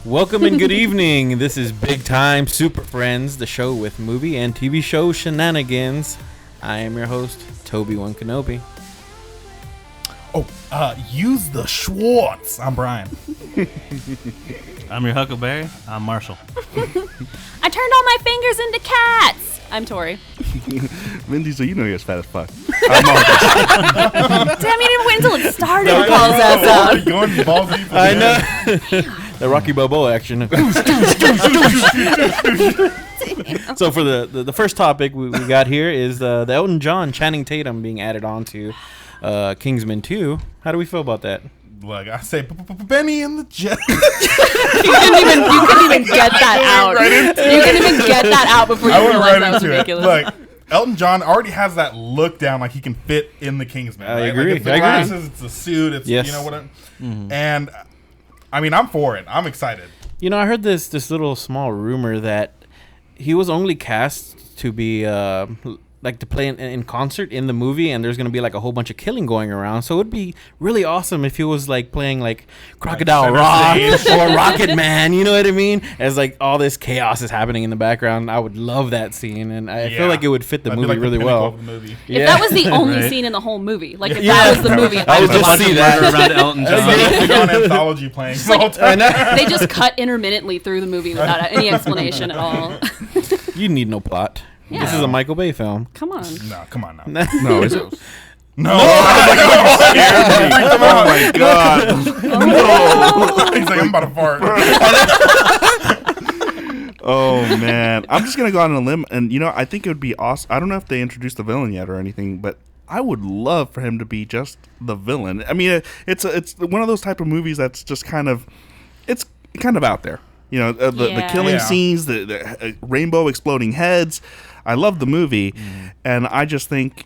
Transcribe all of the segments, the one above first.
Welcome and good evening. This is Big Time Super Friends, the show with movie and TV show shenanigans. I am your host, Toby One Kenobi. Use the Schwartz. I'm Brian. I'm your Huckleberry. I'm Marshall. I turned all my fingers into cats. I'm Tori. Vin Diesel, you know you're as fat as fuck. Damn, you didn't wait until it started to call his ass out. Going balls deep. I know. The Rocky Balboa action. So for the first topic we got here is the Elton John Channing Tatum being added on to Kingsman 2. How do we feel about that? Look, I say Benny and the Jet. You couldn't even get that out. You couldn't even get that out before you realized that was ridiculous. Look, Elton John already has that look down, like he can fit in the Kingsman. I right? agree. Like it's the glasses, it's the suit, it's Yes. you know whatever. Mm-hmm. And I mean, I'm for it. I'm excited. You know, I heard this little small rumor that he was only cast to be like to play in concert in the movie, and there's gonna be like a whole bunch of killing going around. So it'd be really awesome if he was like playing like Crocodile Rock or Rocket Man. You know what I mean? As like all this chaos is happening in the background, I would love that scene, and I feel like it would fit the That'd movie be like really the well. of the movie. If that was the only scene in the whole movie, like if that was the movie, I would just see that around Elton John. Big on anthology playing. The whole time. they just cut intermittently through the movie without any explanation at all. You need no plot. Yeah. This is a Michael Bay film. Come on. No, come on now. No, is it? No. Oh my god. No. He's like, I'm about to fart. Oh man, I'm just gonna go out on a limb, and I think it would be awesome. I don't know if they introduced the villain yet or anything, but I would love for him to be just the villain. I mean, it's one of those type of movies that's just kind of out there. The killing scenes, the rainbow exploding heads. I love the movie, and I just think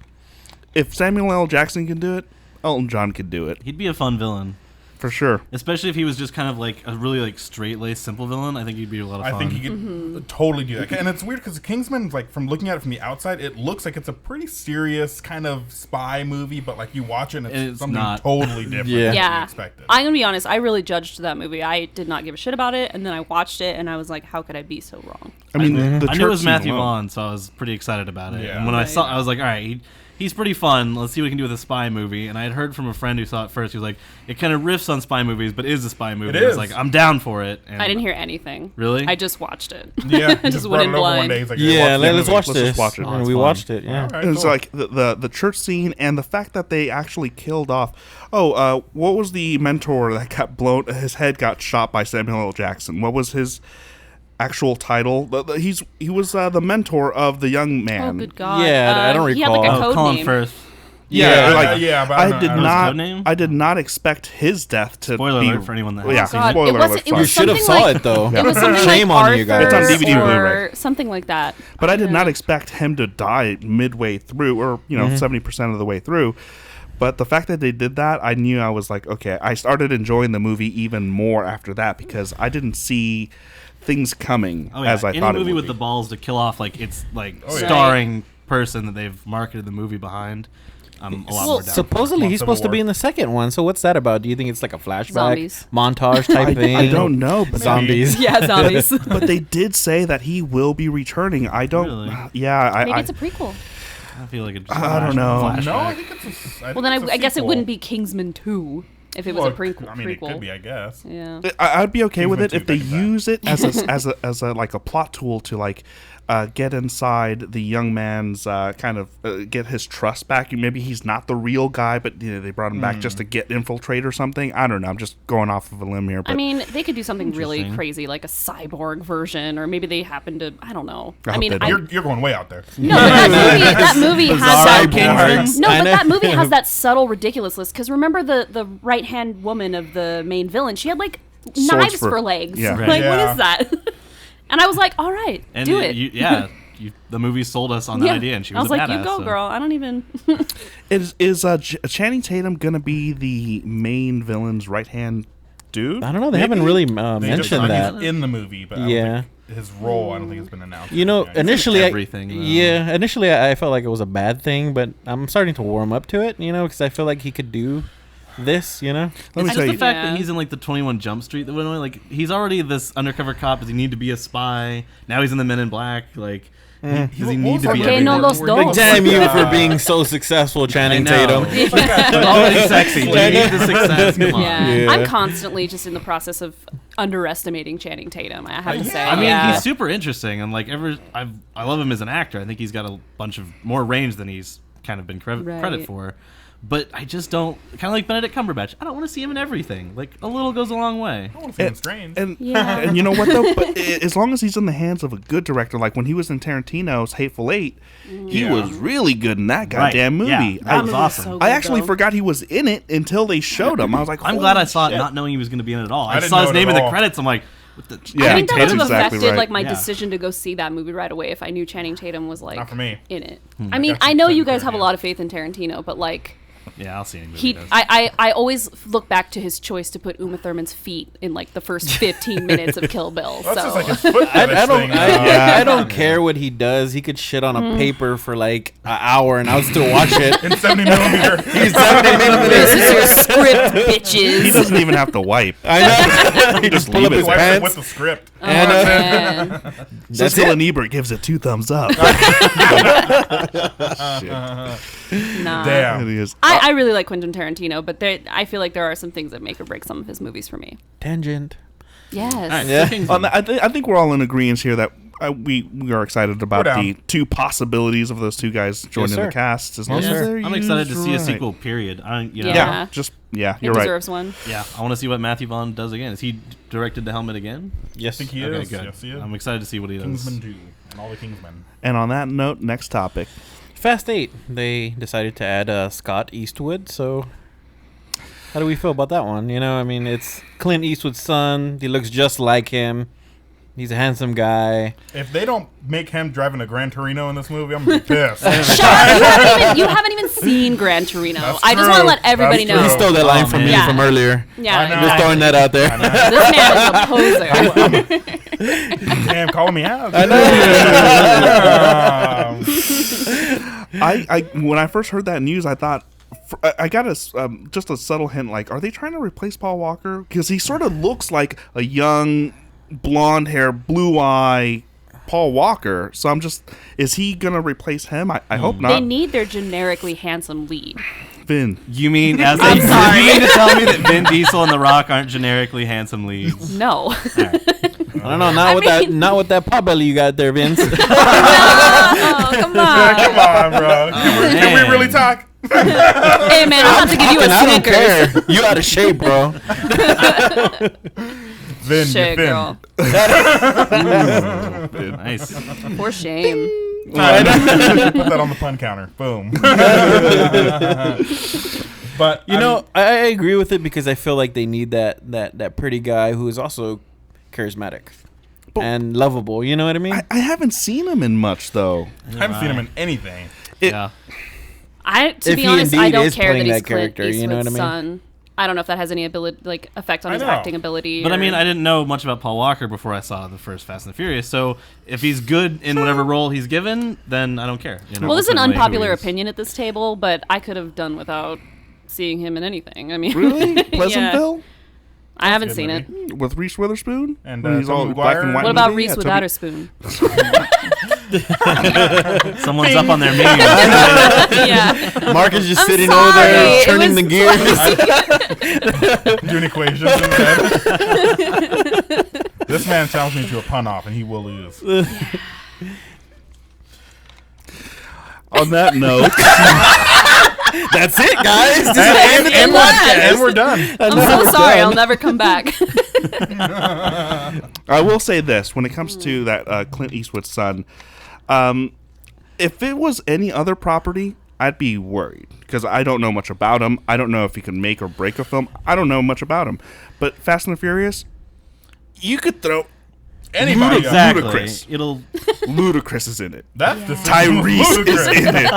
if Samuel L. Jackson can do it, Elton John could do it. He'd be a fun villain. For sure. Especially if he was just kind of like a really like straight-laced, simple villain. I think he'd be a lot of fun. I think he could totally do that. And it's weird because Kingsman, like from looking at it from the outside, it looks like it's a pretty serious kind of spy movie, but like you watch it and it's something not. totally different Yeah. than you Yeah. expected. I'm going to be honest. I really judged that movie. I did not give a shit about it. And then I watched it and I was like, how could I be so wrong? I mean, the I knew it was church Matthew scene alone. Vaughn, so I was pretty excited about it. Yeah. And when I saw, I was like, all right, he's pretty fun. Let's see what he can do with a spy movie. And I had heard from a friend who saw it first. He was like, it kind of riffs on spy movies, but is a spy movie. It I was is. like, I'm down for it. And I didn't hear anything. Really? I just watched it. Yeah, I just went in brought it over one blind. day. He's like, Yeah, the let's movie. watch Let's this. just watch it. And it's we fun. watched it. Yeah. All right, And it's cool. like the church scene and the fact that they actually killed off. What was the mentor that got blown? His head got shot by Samuel L. Jackson. What was his actual title? He was the mentor of the young man. Oh, good God. Yeah, I don't He had like a recall. code Colin name. Firth. Yeah, but I don't did know. His not. code name? I did not expect his death to Spoiler be. alert for anyone that Yeah, hasn't seen God, spoiler it wasn't- alert. it You was should have something saw like- it though. It was something Shame like on you guys. It's on DVD and or Blu-ray. something like that. But I did Yeah. not expect him to die midway through, or 70% of the way through. But the fact that they did that, I knew. I was like, okay. I started enjoying the movie even more after that because I didn't see things coming Oh, yeah. as I Any thought it movie would with be. the balls to kill off like it's like Oh, yeah. starring person that they've marketed the movie behind. I'm a lot more down. Supposedly he's Civil supposed to be War. in the second one. So what's that about? Do you think it's like a flashback Zombies. montage type thing? I don't know, but Zombies. Yeah, zombies. but they did say that he will be returning. I don't. Really? Yeah, Maybe I it's a prequel. I feel like it's I don't know. flashback. No, I think it's a. Well, then I guess it wouldn't be Kingsman 2 if it was a prequel. I mean, it could be, I guess. Yeah. I'd be okay with it Kingsman if they 2 back to back. use it as a like a plot tool to like get inside the young man's kind of get his trust back. Maybe he's not the real guy, but they brought him back just to get infiltrate or something. I don't know. I'm just going off of a limb here. But I mean, they could do something really Interesting. crazy, like a cyborg version, or maybe they happen to. I don't know. I I hope mean, they don't. You're going way out there. no, but that movie has that. Kingsman? No, I but know. that movie has that subtle ridiculousness. Because remember the right hand woman of the main villain? She had like Swords knives for- for legs. yeah. Like Right. what Yeah. is that? And I was like, all right, And do it. the movie sold us on that idea, and she was I was like, a badass. you go, so. girl. I don't even. is Channing Tatum gonna be the main villain's right hand dude? I don't know. They haven't really They just mentioned said that. he's in the movie, but I don't Yeah. think his role, I don't think has been announced. You know, yet. initially, everything, though. initially I felt like it was a bad thing, but I'm starting to warm up to it. Because I feel like he could do this, you know? Let me It's tell just the you. fact Yeah. that he's in like the 21 Jump Street. Like he's already this undercover cop. Does he need to be a spy? Now he's in the Men in Black. Like, does he need to be? Okay, no everywhere? los dos. Damn you for being so successful, Channing Tatum. Always sexy. Do you need the success? Come on. Yeah. I'm constantly just in the process of underestimating Channing Tatum. I have to say. I mean, yeah. he's super interesting, and like I love him as an actor. I think he's got a bunch of more range than he's kind of been credit for. But I just don't, kind of like Benedict Cumberbatch, I don't want to see him in everything. Like, a little goes a long way. I want to see him strange. And Yeah. and you know what though? But as long as he's in the hands of a good director, like when he was in Tarantino's Hateful Eight, he was really good in that goddamn movie. Yeah, that was awesome. So I good, actually though. forgot he was in it until they showed him. I was like, I'm glad I saw shit. it not knowing he was going to be in it at all. I didn't saw know his it name at in the all. credits. I'm like, what the? Yeah, I think that would that's have exactly affected right. like my Yeah. decision to go see that movie right away if I knew Channing Tatum was like Not for me. in it. I mean, Got you I know you excited guys have a there, lot of faith in Tarantino, but like Yeah, I'll see him. I always look back to his choice to put Uma Thurman's feet in like the first 15 minutes of Kill Bill. That's So just like his foot I fetish don't. thing. I don't care what he does. He could shit on a paper for like an hour, and I'll still watch it. in 70 millimeter. He's 70 this millimeters. is your script, He bitches. doesn't even have to wipe. I know. He just pull up leave his it. Wipes it pants. with the script. And, Man. that's Siskel it. and Ebert gives it 2 thumbs up. Shit. Nah. Damn. It is. I really like Quentin Tarantino, but I feel like there are some things that make or break some of his movies for me. Tangent. Yes. Yeah. On that, I think we're all in agreement here that we are excited about We're down. the 2 possibilities of those 2 guys joining sir. the cast. As long Yes, as sir. they're I'm excited to used see a right. sequel. Period. You know, Yeah. Yeah, It you're right. deserves one. yeah. I want to see what Matthew Vaughn does again. Is he directed The Helmet again? Yes. I think he Okay, is. good. Yes, he is. I'm excited to see what he does. Kingsman 2 and all the Kingsmen. And on that note, next topic. Fast 8. They decided to add Scott Eastwood. So, how do we feel about that one? You know, I mean, it's Clint Eastwood's son. He looks just like him. He's a handsome guy. If they don't make him driving a Gran Torino in this movie, I'm gonna be pissed. Shut up. You haven't even seen Gran Torino. That's I just true. want to let everybody That's know. He true. stole that line Oh, from man. me Yeah. from earlier. Yeah, I know. Just throwing that out there. This man is a poser. Damn, calling me out. I when I first heard that news, I thought I got just a subtle hint. Like, are they trying to replace Paul Walker? Because he sort of looks like a young, blonde hair, blue eye Paul Walker. So I'm just, is he gonna replace him? I hope They not. need their generically handsome lead. Vin. You mean I'm sorry. You mean to tell me that Vin Diesel and The Rock aren't generically handsome leads? No. I don't know. Not with that pot belly you got there, Vince. Oh, come on. Come on, bro. Can we really talk? Hey, man, I'm about to give you a I don't Snickers. care. You out of shape, bro. Vin, Shit, you're thin. girl. Nice. For shame. Put that on the pun counter. Boom. But You know, I agree with it because I feel like they need that pretty guy who is also charismatic and lovable. You know what I mean? I haven't seen him in much though. I haven't seen him in anything. Yeah. To If be he honest, I indeed don't is care that playing he's that Clint character, you know what I Eastwood's mean? son. I don't know if that has any effect on I his know. acting ability. But I or- mean, I didn't know much about Paul Walker before I saw the first Fast and the Furious. So if he's good in whatever role he's given, then I don't care. You know, Well, this is an ultimately, who unpopular he is. opinion at this table, but I could have done without seeing him in anything. I mean, Really? yeah. Pleasantville? I haven't good seen movie. it. With Reese Witherspoon? And, When he's Tobey all Maguire? black and white. What about movie? Reese Yeah, without Tobey- a spoon? Someone's up on their memes. Yeah. Mark is just I'm sitting sorry. over there It turning was the gears. Doing equations in his head. This man challenged me to a pun off, and he will lose. On that note, That's it, guys. This is the end of the And podcast. we're done. I'm so sorry. I'll never come back. I will say this: when it comes to that Clint Eastwood son, if it was any other property, I'd be worried because I don't know much about him. I don't know if he can make or break a film. I don't know much about him. But Fast and the Furious, you could throw Anybody. Exactly. Ludicrous. It'll. Ludacris is in it. That's the Tyrese is in it.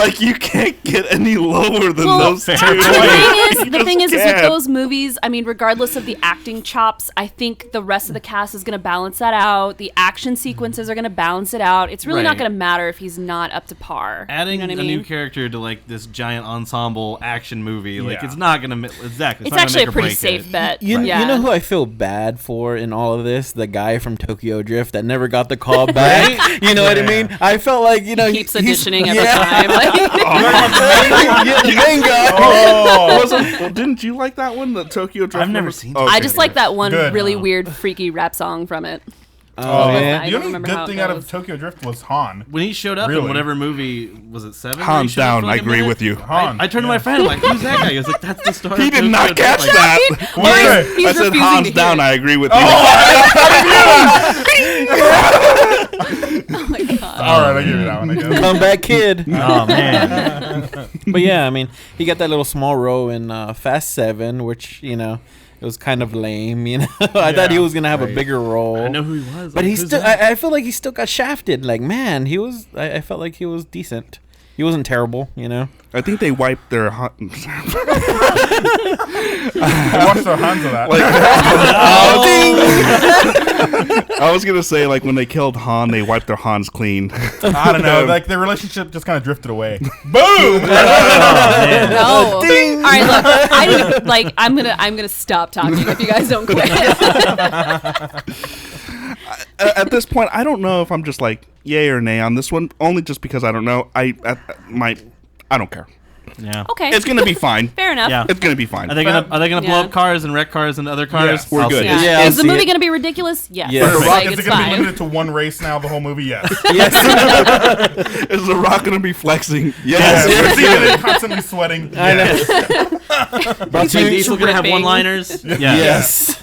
Like, you can't get any lower than Well, those two. the thing is with can't. those movies, I mean, regardless of the acting chops, I think the rest of the cast is going to balance that out. The action sequences are going to balance it out. It's really not Right. going to matter if he's not up to par. Adding you know what a I mean? new character to like this giant ensemble action movie, like Yeah. it's not gonna exactly. It's not actually a gonna make or pretty break safe it. bet. You yeah. know who I feel bad for in all of this? The guy from Tokyo Drift that never got the call back. You know what I mean? I felt like, you know, Keeps he's- auditioning every yeah. time. Like, Yeah, the main guy. Oh, Didn't you like that one, the Tokyo Drift? I've never one? seen Okay. I just like that one Good. really weird, freaky rap song from it. Oh, yeah. I the don't only remember good how it thing out of goes. Tokyo Drift was Han. When he showed up Really? in whatever movie was it 7? where he Hands showed up down, for, I like, a agree minute? with you. Han. I turned to my friend, I'm like, who's that guy? He was like, that's the star. He of did Tokyo not Drift. catch Like, that. Wait, He's I said refusing hands to down, hear I it. agree with you. Oh my god. All right, I'll give you that one. I guess. Comeback kid. Oh man. But yeah, I mean, he got that little small role in Fast 7, which, you know, it was kind of lame, you know. I thought he was going to have a Right. bigger role. I know who he was. But like, he who's still, that? I feel like he still got shafted. Like, man, I felt like he was decent. He wasn't terrible, you know. I think they wiped their. I watched the Hans of that. I was gonna say, like, when they killed Han, they wiped their Hans clean. I don't know. Like their relationship just kind of drifted away. Boom. No. All right, look. I didn't, like. I'm gonna stop talking if you guys don't quit. At this point, I don't know if I'm just like yay or nay on this one. Only just because I don't know. I don't care. Yeah. Okay. It's gonna be fine. Fair enough. Yeah. It's gonna be fine. Are they gonna blow Yeah. up cars and wreck cars and other cars? Yes. We're I'll good. see Yeah. it. Yeah, I'll Is the see movie it. going to be ridiculous? Yes. Yes. Like, Is it's it going to be fine. limited to one race now? The whole movie? Yes. Is The Rock gonna be flexing? Yes. Yes. Yes. Constantly sweating. Yes. Vin Diesel gonna have Dripping. one-liners? Yeah. Yes.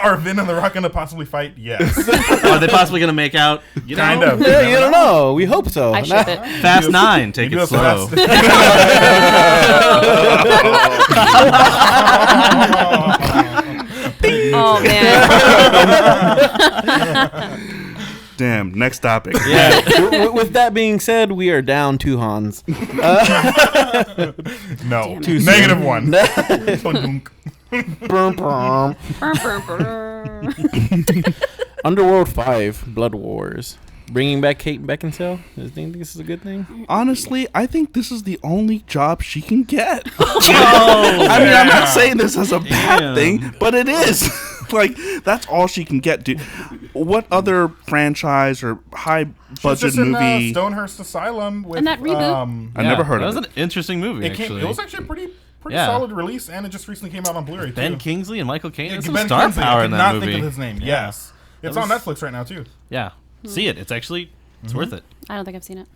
Are Vin and The Rock going to possibly fight? Yes. Are they possibly gonna make out? You know? Kind of. Yeah, you don't know. We hope so. I ship it. Fast 9. Take You it do slow. have to- Oh man. Damn. Next topic. Yeah. With that being said, we are down 2 Hans. No. Damn it. Too Negative soon. one. Dunk. Brum, brum. Underworld 5, Blood Wars. Bringing back Kate Beckinsale. Do you think this is a good thing? Honestly, I think this is the only job she can get. I mean, I'm not saying this as a bad Damn. thing, but it is. Like, that's all she can get, dude. What other franchise or high She's budget just in movie? Stonehurst Asylum with And that reboot? I never heard that of was it. an interesting movie. It actually, was actually a pretty Yeah. solid release, and it just recently came out on Blu-ray Ben too. Kingsley and Michael Caine. There's some Ben star Kingsley, power I in could that not movie. think of his name. Yeah. Yes, it's That on was- Netflix right now too. Yeah, see it. It's actually worth it. I don't think I've seen it.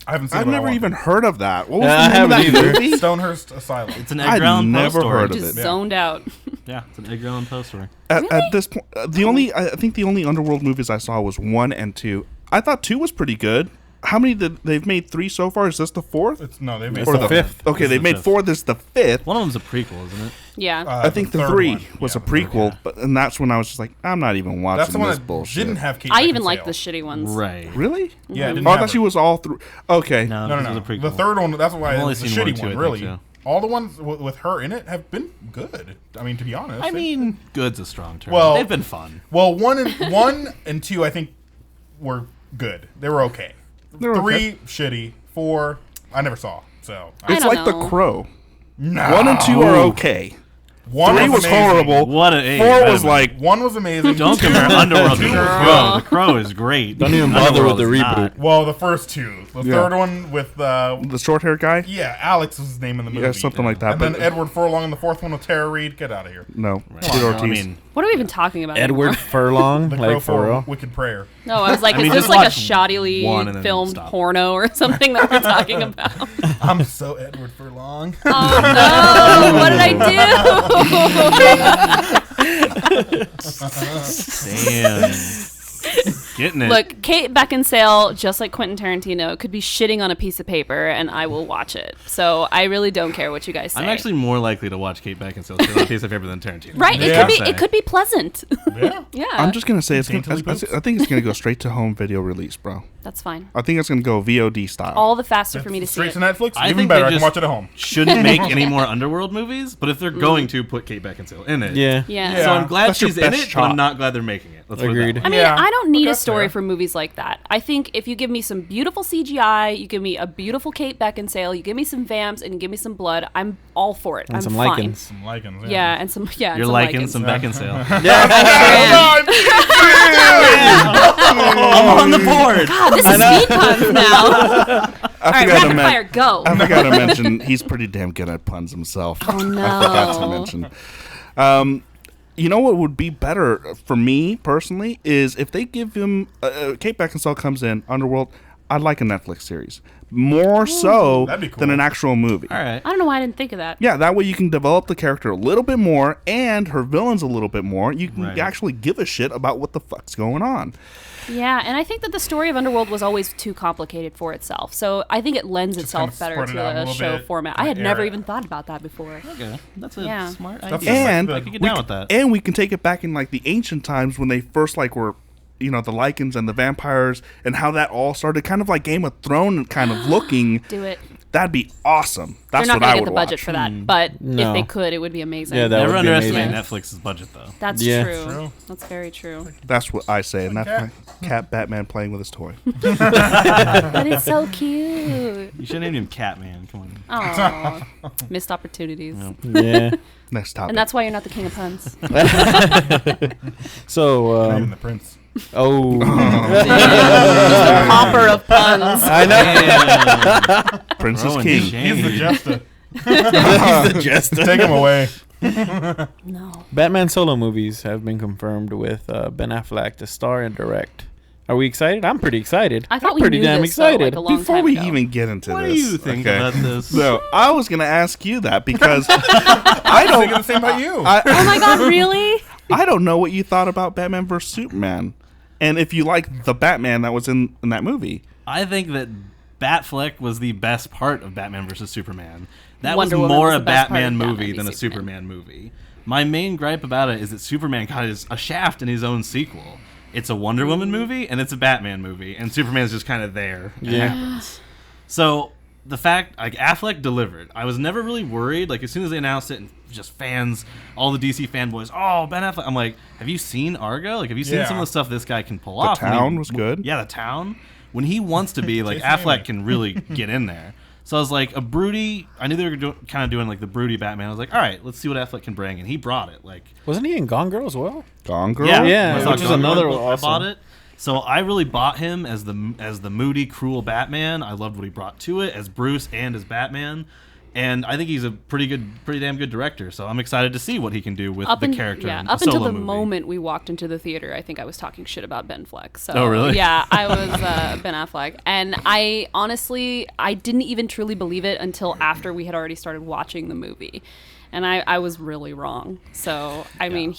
I haven't seen I've it. but I never want even to. heard of that. What was I the name of that haven't either. movie? Stonehurst Asylum. It's an I'd Edgar Allan Poe never story. heard of Just it. zoned out. Yeah, it's an Edgar Allan Poe story. At this point, I think the only Underworld movies I saw was 1 and 2. I thought 2 was pretty good. How many they've made 3 so far? Is this the 4th? They made Or the four. 5th? Okay, This they is made the 4. This is the 5th. One of them's a prequel, isn't it? Yeah. I think the third 3 one. was Yeah, a prequel, yeah. and that's when I was just like, I'm not even watching That's the one this that bullshit. didn't have Kate I even Beckinsale. like the shitty ones. Right. Really? Yeah, it didn't Oh, I have thought she her. was all through. Okay. No, No, this no, was no. a prequel. The third one. That's why I've only it's a seen one shitty and two, one. I think, Really, so. all the ones with her in it have been good. I mean, to be honest. I mean, good's a strong term. Well- They've been fun. well, one and 2, I think, were good. They were okay. They were 3 okay. shitty. 4 I never saw. So I It's don't like know. The Crow. no. 1 and 2 are okay. 1 3 was amazing. horrible. What a 4 was like, 1 was amazing. Don't compare Underworld to The Girl. Crow. The Crow is great. Don't even bother with the Underworld is reboot. not. Well, the first 2. The Yeah. third one with the short hair guy? yeah, Alex was his name in the movie. Yeah, something like that. And then But Edward Furlong in the 4th one with Tara Reid. Get out of here. no. Right. Peter Well, Ortiz. I mean, What are we even talking about? Edward anymore? Furlong, The Crow like for real. Wicked Prayer. No, I was like, I mean, is this just like a watch shoddily one and then filmed stop. porno or something that we're talking about? I'm so Edward Furlong. Oh no! What did I do? damn. Getting it. Look, Kate Beckinsale, just like Quentin Tarantino, could be shitting on a piece of paper, and I will watch it. So I really don't care what you guys say. I'm actually more likely to watch Kate Beckinsale shit on a piece of paper than Tarantino. right. Yeah. It could be pleasant. Yeah. Yeah, I'm just gonna say I think it's gonna go straight to home video release, bro. that's fine. I think it's gonna go VOD style. All the faster for me to see Straight it. to Netflix. I Even think better. they I can just watch it at home. shouldn't make any more Underworld movies, but if they're going to, put Kate Beckinsale in it. Yeah. Yeah. So I'm glad That's your she's in best it, shot. but I'm not glad they're making it. Let's put it that Agreed. way. I mean, Yeah. I don't need a That's story fair. for movies like that. I think if you give me some beautiful CGI, you give me a beautiful Kate Beckinsale, you give me some vamps, and you give me some blood, I'm all for it. And I'm some fine. lichens. Some lichens. Yeah, and some You're and some liking lichens. some Beckinsale. I'm on the board. God, this is speed puns now. All right, rapid fire, go. I forgot to mention he's pretty damn good at puns himself. Oh no. I forgot to mention. You know what would be better for me personally is if they give him Kate Beckinsale comes in Underworld. I'd like a Netflix series more so That'd be cool. than an actual movie. All right. I don't know why I didn't think of that. Yeah, that way you can develop the character a little bit more and her villains a little bit more. You can Right. actually give a shit about what the fuck's going on. Yeah, and I think that the story of Underworld was always too complicated for itself. So I think it lends itself kind of better spread to it out a the little show bit, format. I kinda had air never it. even thought about that before. Okay. That's a Yeah. smart That's idea. And I could get we down c- with that. And we can take it back in like the ancient times when they first like were, you know, the lichens and the vampires and how that all started, kind of like Game of Thrones kind of looking. Do it. That'd be awesome. That's They're not what I going to would get the budget watch. for that, but if No. they could, it would be amazing. Yeah, that Never would be underestimate amazing. Netflix's budget, though. That's Yeah. true. True. That's very true. That's what I say, and that's Okay. my cat Batman playing with his toy. But it's so cute. You should name him Catman. Come on. Aw. Missed opportunities. Yeah. Next topic. And that's why you're not the king of puns. So, Not even the prince. oh, Hopper of puns. I know. Prince is Throwing king. shade. He's the jester. He's the jester. Take him away. No. Batman solo movies have been confirmed with Ben Affleck to star and direct. Are we excited? I'm pretty excited. I thought I'm we pretty knew damn this, though, like, excited. a long Before time we ago. even get into What do this, you think okay? about this? So I was gonna ask you that because I I don't think don't, the same about you. Oh my god, really? I don't know what you thought about Batman vs Superman, and if you like the Batman that was in that movie. I think that Batfleck was the best part of Batman vs Superman. That Wonder was Woman more was a the best part Batman of Batman movie v than a Superman. Superman movie. My main gripe about it is that Superman got a shaft in his own sequel. It's a Wonder Woman movie and it's a Batman movie, and Superman's just kind of there. It Yeah. happens. So the fact, like, Affleck delivered. I was never really worried. Like, as soon as they announced it, and just fans, all the DC fanboys, oh, Ben Affleck. I'm like, have you seen Argo? Like, have you seen Yeah. some of the stuff this guy can pull The off? When Town he- was good. Yeah, The Town. When he wants to be, like, Jason Affleck Amy. can really get in there. So I was like, a broody. I knew they were kind of doing like the broody Batman. I was like, all right, let's see what Affleck can bring, and he brought it. Like, Wasn't he in Gone Girl as well? Gone Girl. Yeah, I saw which is Gone Girl, another I awesome. bought it. So I really bought him as the moody, cruel Batman. I loved what he brought to it as Bruce and as Batman, and I think he's a pretty damn good director. So I'm excited to see what he can do with the character. in a up until solo the movie. moment we walked into the theater, I think I was talking shit about Ben Affleck. So, Oh, really? Yeah, I was Ben Affleck, and I honestly I didn't even truly believe it until after we had already started watching the movie, and I was really wrong. So I mean,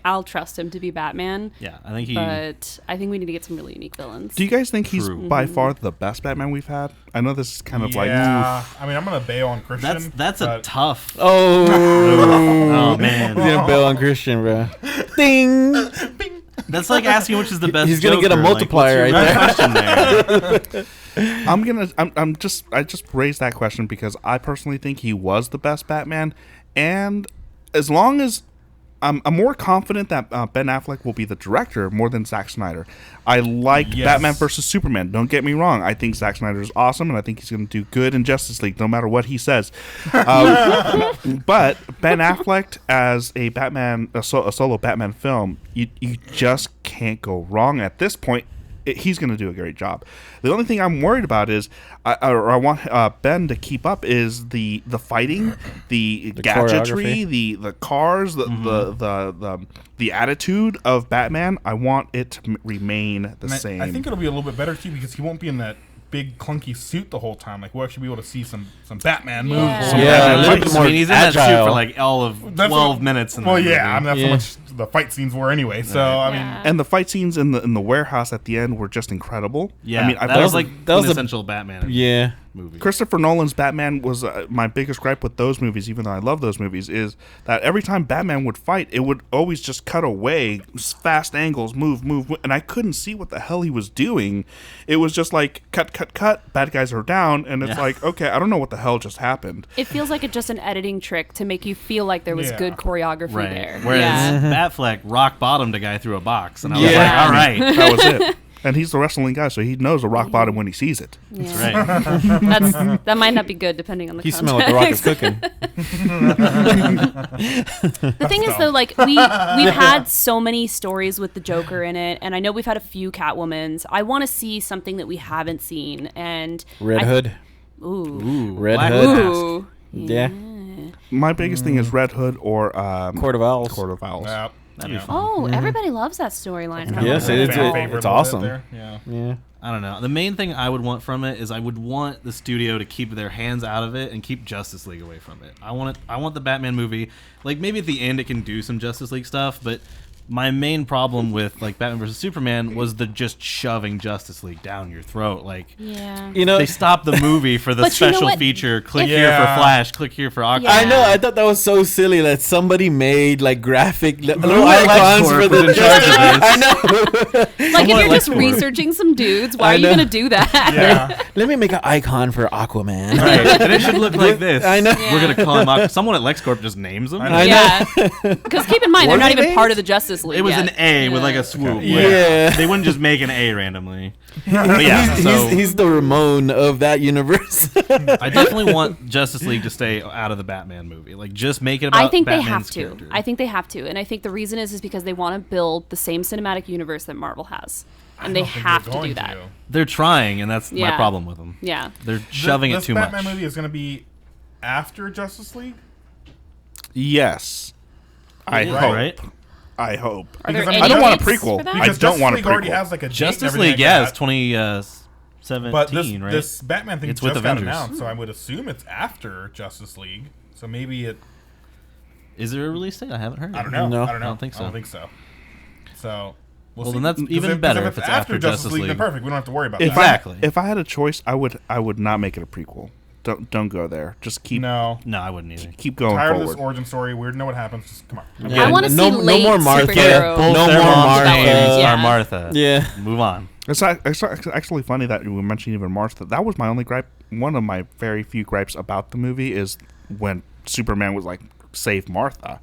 I'll trust him to be Batman. Yeah, I think he. But I think we need to get some really unique villains. Do you guys think he's True. by far the best Batman we've had? I know this is kind of like, yeah. I mean, I'm gonna bail on Christian. that's a but tough. Oh, Oh man, he's gonna bail on Christian, bro. Ding. that's like asking which is the best. He's gonna get a Joker. multiplier like, right what's your question there. I just raised that question because I personally think he was the best Batman, and as long as I'm more confident that Ben Affleck will be the director more than Zack Snyder. I like Yes. Batman versus Superman. Don't get me wrong. I think Zack Snyder is awesome, and I think he's going to do good in Justice League, no matter what he says. But Ben Affleck as a Batman, a solo Batman film, you just can't go wrong at this point. He's going to do a great job. The only thing I'm worried about is, I want Ben to keep up is the fighting, the gadgetry, choreography. the cars, the attitude of Batman. I want it to remain the and same. I think it'll be a little bit better too because he won't be in that big clunky suit the whole time. Like we'll actually be able to see some Batman moves. Yeah. some Yeah, Batman a little fights. bit more he's in that suit agile. for like all of 12 minutes. Well, yeah, I mean that's Yeah. how much the fight scenes were anyway. So I mean, Yeah. And the fight scenes in the warehouse at the end were just incredible. Yeah, I mean, I that was thought like that was a- quintessential Batman Yeah. movie. Christopher Nolan's Batman was my biggest gripe with those movies, even though I love those movies, is that every time Batman would fight, it would always just cut away, fast angles, move, and I couldn't see what the hell he was doing. It was just like cut, bad guys are down, and it's Yeah. like, okay, I don't know what the hell just happened. It feels like just an editing trick to make you feel like there was Yeah. good choreography Right. there. Whereas yeah. Batfleck rock bottomed a guy through a box, and I was Yeah. like, all right. That was it. And he's the wrestling guy, so he knows a rock bottom when he sees it. That's Yeah. right. That might not be good depending on the He context. smelled like the rock is cooking. The thing is, though, like we've had so many stories with the Joker in it, and I know we've had a few Catwomans. I want to see something that we haven't seen, and Red I- Hood. Ooh, Red Black Hood. Mask. ooh, Yeah. My biggest thing is Red Hood or Court of Owls. Court of Owls. That'd be fun. Oh, everybody loves that storyline. Yes, Fan it is. favorite a It's little awesome. bit there. Yeah. Yeah. I don't know. The main thing I would want from it is I would want the studio to keep their hands out of it and keep Justice League away from it. I want the Batman movie. Like maybe at the end it can do some Justice League stuff, but my main problem with like Batman vs Superman was the just shoving Justice League down your throat. Like Yeah. You know, they stopped the movie for the But you know special what? feature. Click If- here for Yeah. Flash. Click here for Aquaman. Yeah. I know. I thought that was so silly that somebody made like graphic little Lex icons Corp for was the in charge of Justice. this. I know. Like if Someone you're like just Ford. researching some dudes, why I are you know. gonna do that? Yeah. Let me make an icon for Aquaman. Right. And it should look like this. I know. We're gonna call him Aquaman. Someone at LexCorp just names him. I know. Yeah. Because keep in mind, they're Were not they even names? part of the Justice League. It was yet. an A with Yeah. like a swoop. Yeah. They wouldn't just make an A randomly. But yeah, so he's the Ramon of that universe. I definitely want Justice League to stay out of the Batman movie. Like, just make it about I think Batman's they have to. character. I think they have to, and I think the reason is because they want to build the same cinematic universe that Marvel has, and they don't think have they're to do going that. to. They're trying, and that's my Yeah. problem with them. Yeah. They're shoving it This too Batman much. movie is going to be after Justice League. Yes. I Yeah, hope. right? I hope. Are there Because, I mean, any I don't want a dates prequel. for that? I Because don't Justice want a League already prequel. has like a date Justice and League, everything yeah, like it's that. 2017, But this, right? this Batman thing It's just with got Avengers. announced, so I would assume it's after Justice League. So maybe it. Is there a release date? I haven't heard. I don't know. No. I don't know. I don't think so. I don't think so. So. Well, see. then that's 'Cause even 'cause better if it's after Justice League. Then League. perfect. We don't have to worry about If that. Exactly. if I had a choice, I would not make it a prequel. Don't go there. Just keep No. No, I wouldn't either. keep going Tired of forward. this origin story. Weird to know what happens. Just come on. Yeah, I want to no- see no late more Martha. superhero. Both No their more moms' Martha. names Yeah. are Martha. Yeah. Move on. It's actually funny that we mentioned even Martha. That was my only gripe. One of my very few gripes about the movie is when Superman was like, "Save Martha,"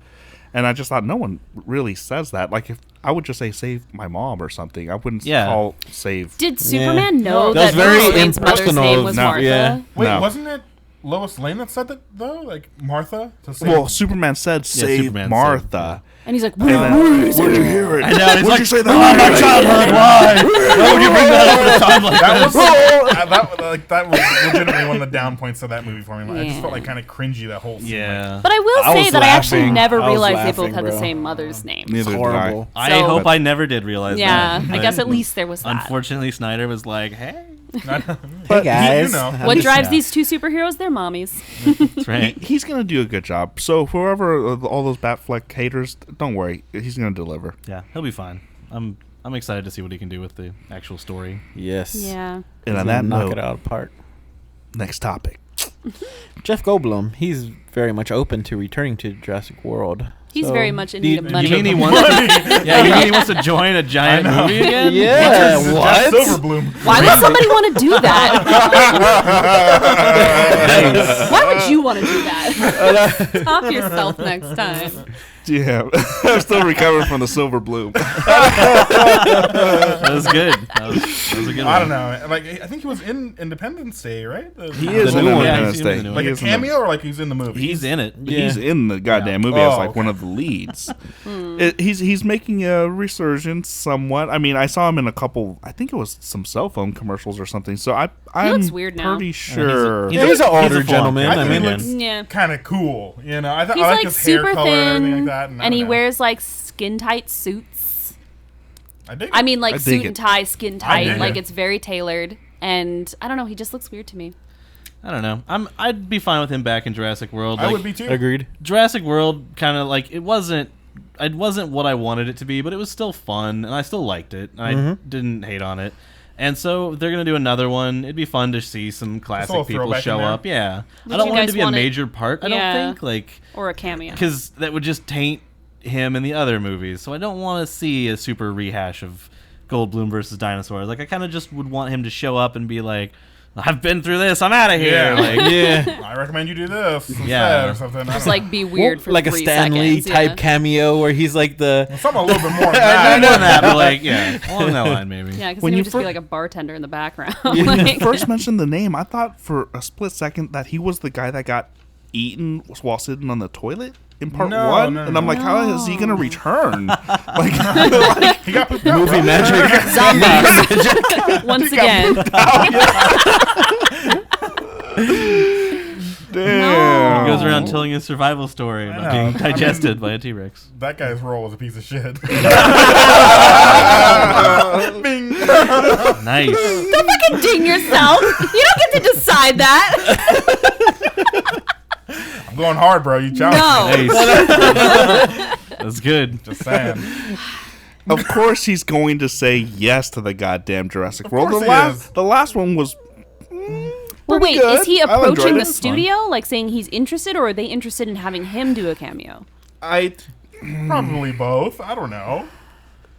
and I just thought no one really says that. Like, if I would just say "Save my mom" or something, I wouldn't Yeah. call "Save." Did Superman know That was that very Lois Lane's mother's impersonal name of- was no. Martha? Yeah. Wait, No. wasn't it Lois Lane that said that though? Like Martha to say. Well, Superman said "Save Superman said, Martha." And he's like, And then, where'd you hear it? I know. It's Where'd like, you say oh, that? my childhood. Why? Why would you bring that up at a time like that was this? that was legitimately one of the down points of that movie for me. I just Yeah. felt like kind of cringy that whole scene. Yeah. But I will I say was that I actually laughing. never I was realized they laughing, both had the bro. same mother's name. Neither It's did horrible. I So- hope I never did realize Yeah, that. I guess at least there was that. Unfortunately, Snyder was like, hey. Hey guys. You know. What drives Yeah. these two superheroes? They're mommies. That's right. He's gonna do a good job. So whoever all those Batfleck haters, don't worry, he's gonna deliver. Yeah, he'll be fine. I'm excited to see what he can do with the actual story. Yes. Yeah. And on He's that gonna knock note, it out apart. next topic. Jeff Goldblum, he's very much open to returning to Jurassic World. He's So, very much in do need you- of do money. You mean he wants? Yeah, you mean he wants to join a giant I know. movie again? Yeah, Jeff what? Silverblum. Why would somebody want to do that? Why would you want to do that? Stop yourself next time. Yeah, I'm still recovering from the silver bloom. That was good. That was a good one. I don't know. Like I think he was in Independence Day, right? He is The in new one. Independence Yeah, he's in the Day. new one. Like He a is in the- cameo, or like he's in the movie. He's in it. He's in the goddamn movie Oh, as like okay. one of the leads. He's making a resurgence somewhat. I mean, I saw him in a couple. I think it was some cell phone commercials or something. So I'm looks weird now. pretty sure. Yeah, he's an older full-on gentleman. character I mean, again. looks Yeah. kind of cool. You know, I, He's I like like his hair super color and everything thin, like that. And I and he don't know. wears like skin tight suits. I dig. I mean, like I dig suit it. and tie, skin tight. dig Like it. it's very tailored. and I don't know, he just looks weird to me. I don't know. I'd be fine with him back in Jurassic World. I would be too. Agreed. Jurassic World kind of like it wasn't what I wanted it to be, but it was still fun and I still liked it. I didn't hate on it. And so they're gonna do another one. It'd be fun to see some classic people show up. Yeah, Would I don't you want it guys to be a want it- major part. I Yeah. don't think like Or a cameo. because that would just taint him in the other movies. So I don't want to see a super rehash of Goldblum versus dinosaurs. Like I kind of just would want him to show up and be like, "I've been through this. I'm out of here." Yeah. Like, Yeah. I recommend you do this instead Yeah. or something. Just like be weird for like a 3 Stan Lee seconds. type Yeah. cameo where he's like the. something a little bit more than not that. that, but like, yeah, along that line maybe. Yeah, because When he you would just be fir- like a bartender in the background. When you Like- first mentioned the name, I thought for a split second that he was the guy that got eaten while sitting on the toilet in part No, one, no, and I'm no. like, how is he gonna return? Like, He got pooped out, Movie bro. magic. Zombies. Once again. damn. He goes around telling his survival story about know. being digested by a T-Rex. That guy's role was a piece of shit. Bing. Nice. Ding yourself. You don't get to decide that. I'm going hard, bro. You challenged me. Nice. That's good. Just saying. Of course, he's going to say yes to the goddamn Jurassic World. course The he last, is. the last one was. Well, pretty wait, good. is he I enjoyed approaching it. the studio, like saying he's interested, or are they interested in having him do a cameo? Probably both. I don't know.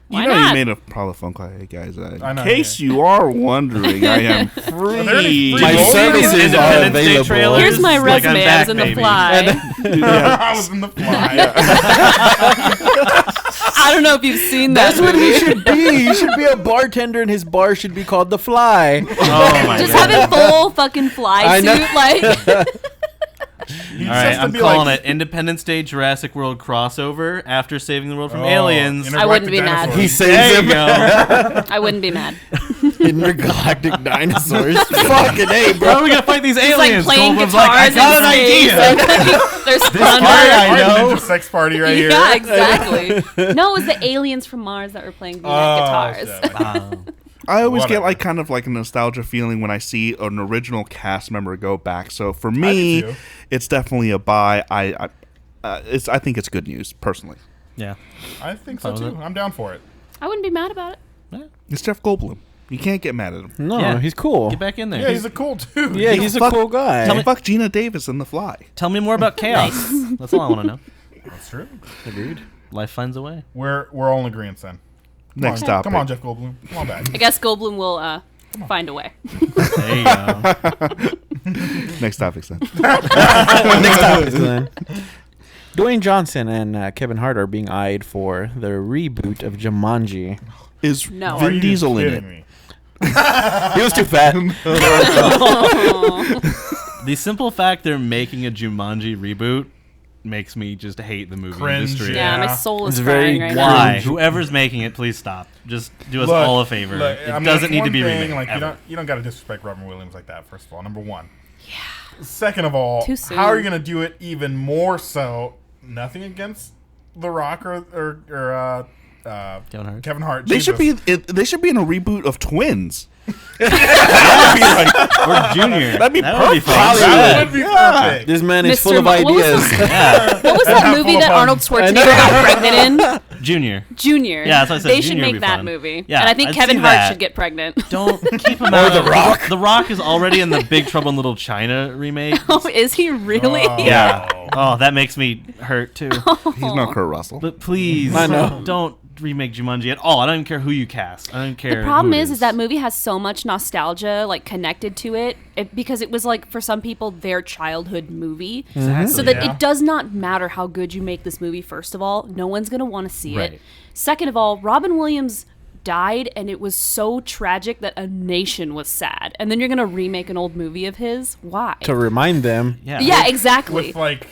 You Why know, not? you made a probably phone call, hey guys. I In know, case you are wondering, I am free. Are there any free My roles? services are Independence Day available. trailers. Here's my Like, I'm resume. I back, was in the baby. fly. I was in the fly. I don't know if you've seen that. That's what he movie. should be. He should be a bartender, and his bar should be called The Fly. Oh my Just god. having full fucking fly I know. suit, like. He All just right, has to I'm be calling like, it Independence Day Jurassic World crossover after saving the world from Oh, aliens. I wouldn't be mad. intergalactic He dinosaurs. saves There him. you go. I wouldn't be mad. Intergalactic dinosaurs. Fucking A, How bro. are we gonna fight these It's like aliens? playing Goldblum's guitars like, I got an in space. idea. Like, there's part thunder. I Our know. ninja sex party right here. Yeah, exactly. No, it was the aliens from Mars that were playing guitars. shit. Wow. I always Whatever. get like kind of like a nostalgia feeling when I see an original cast member go back. So for me, too. it's definitely a buy. I think it's good news personally. Yeah. I think so Fine with too. I'm down for it. I wouldn't be mad about it. It's Jeff Goldblum. You can't get mad at him. No, Yeah. he's cool. Get back in there. Yeah, he's a cool dude. Yeah, he's a Fuck- cool guy. Tell me, fuck Gina Davis in The Fly. Tell me more about chaos. That's all I want to know. That's true. Agreed. Life finds a way. We're all in agreement then. Next Come topic. Come on, Jeff Goldblum. Come on back. I guess Goldblum will find a way. There you go. Next topic, son. Next topic, then. Dwayne Johnson and Kevin Hart are being eyed for the reboot of Jumanji. Is No. Are Vin you Diesel in kidding it? me? He was too fat. The simple fact they're making a Jumanji reboot makes me just hate the movie Cringe, industry. Yeah, my Yeah. soul is It's very crying right Why? now. Whoever's making it, please stop. Just do us Look, all a favor. look, It I mean, doesn't that's need to one be thing, remade. Like ever. you don't got to disrespect Robin Williams like that. First of all, number one. Yeah. Second of all, Too soon. how are you gonna do it even more so? Nothing against The Rock or Kevin Hart. They Jesus. should be. They should be in a reboot of Twins. Or Junior. That'd be That would be perfect. fun. That Yeah. would be perfect. This man is Mr. full of What was ideas. Yeah. What was that Half movie full of that Arnold puns. Schwarzenegger got pregnant in? Junior. Junior. Yeah, that's what I said. They should Junior would make be that fun. movie. Yeah, and I think I'd Kevin see Hart that. should get pregnant. Don't keep him out. The Rock. The Rock is already in the Big Trouble in Little China remake. Oh, is he really? Oh. Yeah. Oh, that makes me hurt too. He's not Kurt Russell. But please, I know. don't remake Jumanji at all. I don't even care who you cast. I don't care. The problem who it is that movie has so much nostalgia like connected to it, because it was like for some people their childhood movie. Exactly. So that Yeah. it does not matter how good you make this movie. First of all, no one's gonna want to see Right. it. Second of all, Robin Williams died, and it was so tragic that a nation was sad. And then you're gonna remake an old movie of his? Why? To remind them. Yeah. Yeah, exactly. with like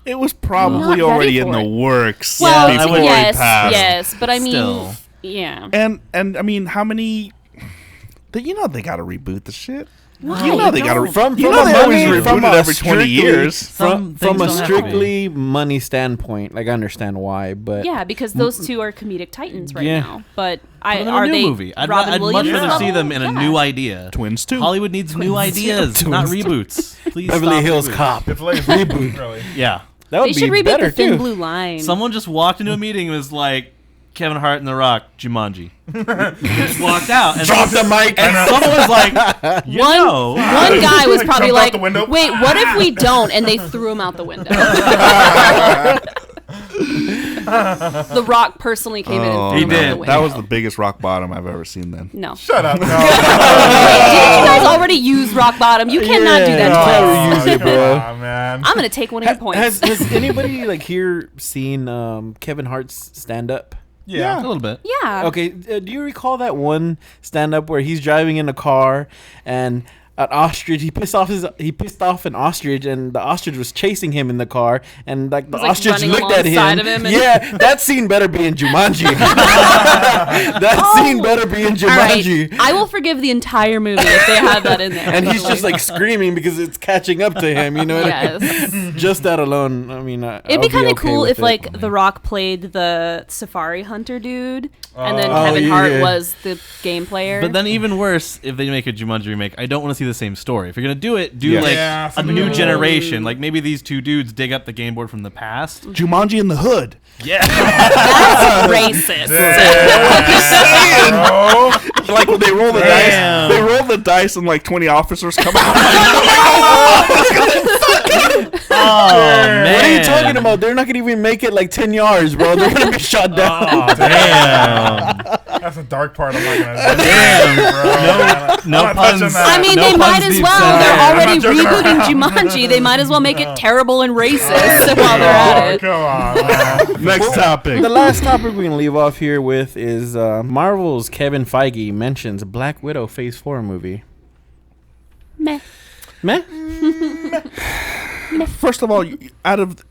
It was Not probably ready already for in the it. works well, I before would- yes, he passed. yes, but I mean, Still. yeah. And I mean, how many? You know, they got to reboot the shit. Why? You know they got to. From You a know they always money- reboot from it a every 20 years. Some From things a don't have to be. strictly money standpoint, like I understand why, but Yeah, because those two are comedic titans right Yeah. now. But Put them in are a new they movie. I'd Robin much Williams rather see level? them in a Yeah. new idea. Twins 2. Hollywood needs new ideas, not reboots. Please Beverly stop Hills reboots. Cop. It's like reboot, really. Yeah. That would They be should reboot better the Thin too. Blue Line. Someone just walked into a meeting and was like, Kevin Hart and The Rock, Jumanji. Just walked out. And Drop the mic. And someone was like, you know. One guy was Like, probably jumped out like, the window. "Wait, what if we don't?" And they threw him out the window. The Rock personally came in and threw He him out did. the window. That was the biggest rock bottom I've ever seen. Then No. Shut up. No. Didn't you guys already use rock bottom? You cannot do that Yeah. twice. Never use it, bro. Come on, man. I'm gonna take one of your points. Has anybody like here seen Kevin Hart's stand up? Yeah. A little bit. Yeah. Okay, do you recall that one stand up where he's driving in a car and an ostrich he pissed off an ostrich and the ostrich was chasing him in the car and like the Was, like, ostrich running looked at alongside him. of him and- Yeah, that scene better be in Jumanji. That scene better be in All right. Jumanji. I will forgive the entire movie if they have that in there. And he's just like screaming because it's catching up to him, you know what I mean? Yes. Just that alone, I mean, It'd be kind of okay cool with if it. like The Rock played the safari hunter dude, and then Oh, Kevin yeah. Hart was the game player. But then even worse, if they make a Jumanji remake, I don't want to see the same story. If you're going to do it, do Yeah. like Yeah, a something new new. generation. Like maybe these two dudes dig up the game board from the past. Jumanji in the Hood. Yeah. that's racist. Bro. Like when they roll the Damn. dice, they roll the dice and like 20 officers come out. Oh, man. What are you talking about? They're not gonna even make it like 10 yards, bro. They're gonna be shot down. Oh, damn. That's a dark part. I'm not gonna. Damn. Bro. No I'm not touching puns. that. I mean, No they might puns as deep well. down. They're I'm already not joking rebooting around. Jumanji. They might as well make it terrible and racist while they're at Oh, it. come on, man. Next topic. The last topic we can leave off here with is Marvel's Kevin Feige mentions Black Widow Phase 4 movie. Meh. Meh? First of all, out of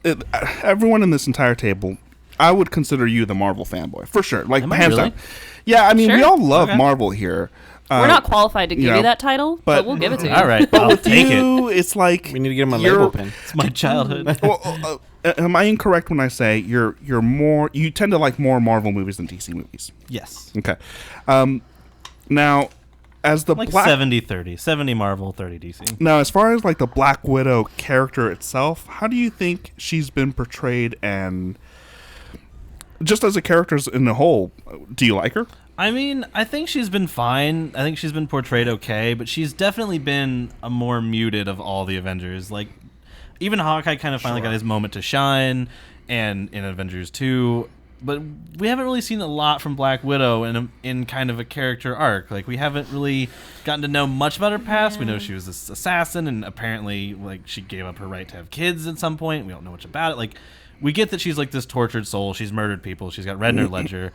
everyone in this entire table, I would consider you the Marvel fanboy for sure. Like Am I hands really? down. Yeah, I mean, we Sure. all love Okay. Marvel here. We're not qualified to give you know, you that title, but but- we'll give it to you. All right. I'll With take it. you, it's like We need to get him a You're- label pin. It's my childhood. well, am I incorrect when I say you're more? You tend to like more Marvel movies than DC movies. Yes. Okay. Now, as the Like Black 70-30. 70 Marvel, 30 DC. now, as far as like the Black Widow character itself, how do you think she's been portrayed, and just as a character in the whole, do you like her? I mean, I think she's been fine. I think she's been portrayed okay, but she's definitely been a more muted of all the Avengers. Like, even Hawkeye kind of finally got his moment to shine, and in Avengers 2. But we haven't really seen a lot from Black Widow in kind of a character arc. Like, we haven't really gotten to know much about her past. We know she was this assassin, and apparently, like, she gave up her right to have kids at some point. We don't know much about it. Like, we get that she's like this tortured soul. She's murdered people. She's got red in her ledger.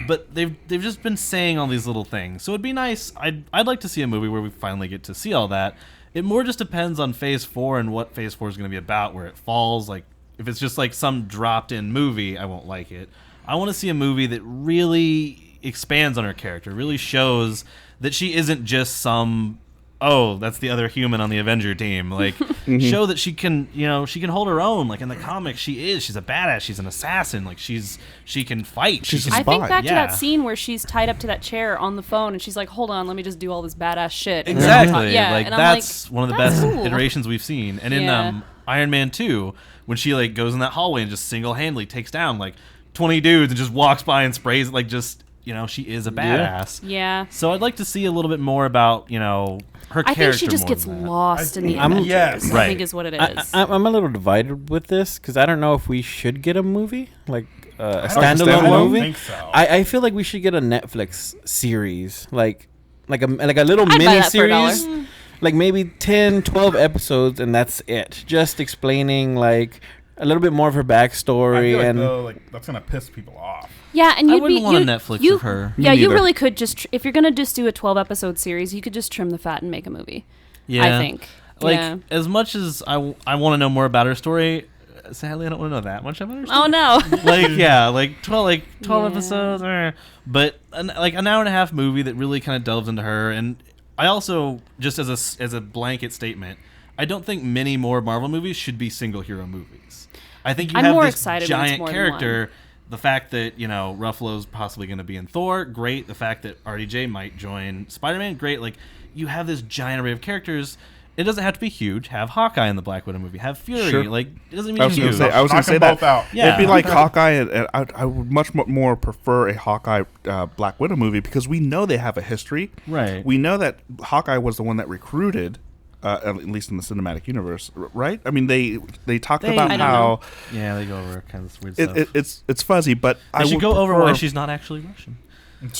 But they've just been saying all these little things. So it'd be nice. I'd like to see a movie where we finally get to see all that. It more just depends on Phase 4 and what Phase 4 is going to be about, where it falls. Like, if it's just like some dropped-in movie, I won't like it. I want to see a movie that really expands on her character, really shows that she isn't just some, oh, that's the other human on the Avenger team. Like, show that she can, she can hold her own. Like in the comics, she's a badass. She's an assassin. Like she can fight. She's She a can- I think spy. back to Yeah. that scene where she's tied up to that chair on the phone, and she's like, "Hold on, let me just do all this badass shit." And Exactly. yeah, Like and I'm that's one of the "That's best cool." iterations we've seen. And in Yeah. Iron Man 2, when she like goes in that hallway and just single-handedly takes down like 20 dudes and just walks by and sprays it, like just, she is a badass. Yeah. So I'd like to see a little bit more about, her character. I think she just more gets than that. lost in the I'm- Avengers. yes. I Right. think is what it I, is. I'm a little divided with this because I don't know if we should get a movie, like a I don't standalone movie. think so. I feel like we should get a Netflix series, like a little I'd buy mini that for $1. series, like maybe 10, 12 episodes, and that's it. Just explaining like a little bit more of her I backstory feel like, and though, that's gonna piss people off. Yeah, and I you'd wouldn't be want a you- Netflix you, of her. Yeah, Me you neither. really could just if you're gonna just do a 12-episode series, you could just trim the fat and make a movie. I think. Like, yeah. as much as I want to know more about her story, sadly, I don't want to know that much about her story. Oh no. like, yeah, like 12 Yeah. episodes. But, like, an hour and a half movie that really kind of delves into her. And I also, just as a blanket statement, I don't think many more Marvel movies should be single hero movies. I think you I'm have more this excited when it's giant more than character. The fact that, Ruffalo's possibly going to be in Thor, great. The fact that RDJ might join Spider-Man, great. Like, you have this giant array of characters. It doesn't have to be huge. Have Hawkeye in the Black Widow movie. Have Fury. Sure. Like, it doesn't I mean was going huge. to say, I was going Knock to say them both that. out. Yeah. It'd be like Hawkeye, and I would much more prefer a Hawkeye Black Widow movie because we know they have a history. Right. We know that Hawkeye was the one that recruited, at least in the cinematic universe, right? I mean, they talked about I don't how know. Yeah, they go over kind of weird stuff. it's fuzzy, but I They should would go over prefer- why she's not actually Russian.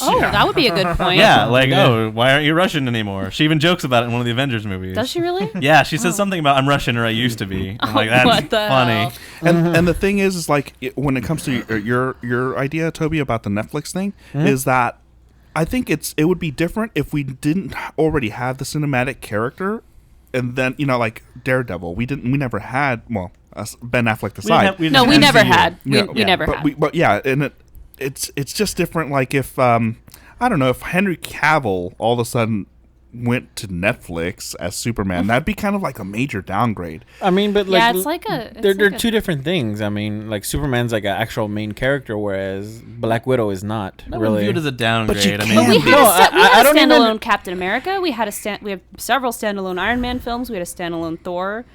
Oh, that would be a good point. Yeah, like, why aren't you Russian anymore? She even jokes about it in one of the Avengers movies. Does she really? Yeah, she says something about I'm Russian or I used to be. I'm like, that's What the funny. hell? And the thing is like when it comes to your idea, Toby, about the Netflix thing, is that I think it would be different if we didn't already have the cinematic character, and then like Daredevil, we never had Ben Affleck aside. No, we never had. We Yeah, never but had. but yeah, and it's just different. Like if I don't know, if Henry Cavill all of a sudden went to Netflix as Superman, that'd be kind of like a major downgrade. I mean, but like, Yeah, it's like a. It's they're like a- two different things. I mean, like Superman's like an actual main character, whereas Black Widow is not I wouldn't really. view it as a downgrade. you I can't. mean, But we had, No, we had I a don't even- standalone Captain America. We had we have several standalone Iron Man films. We had a standalone Thor.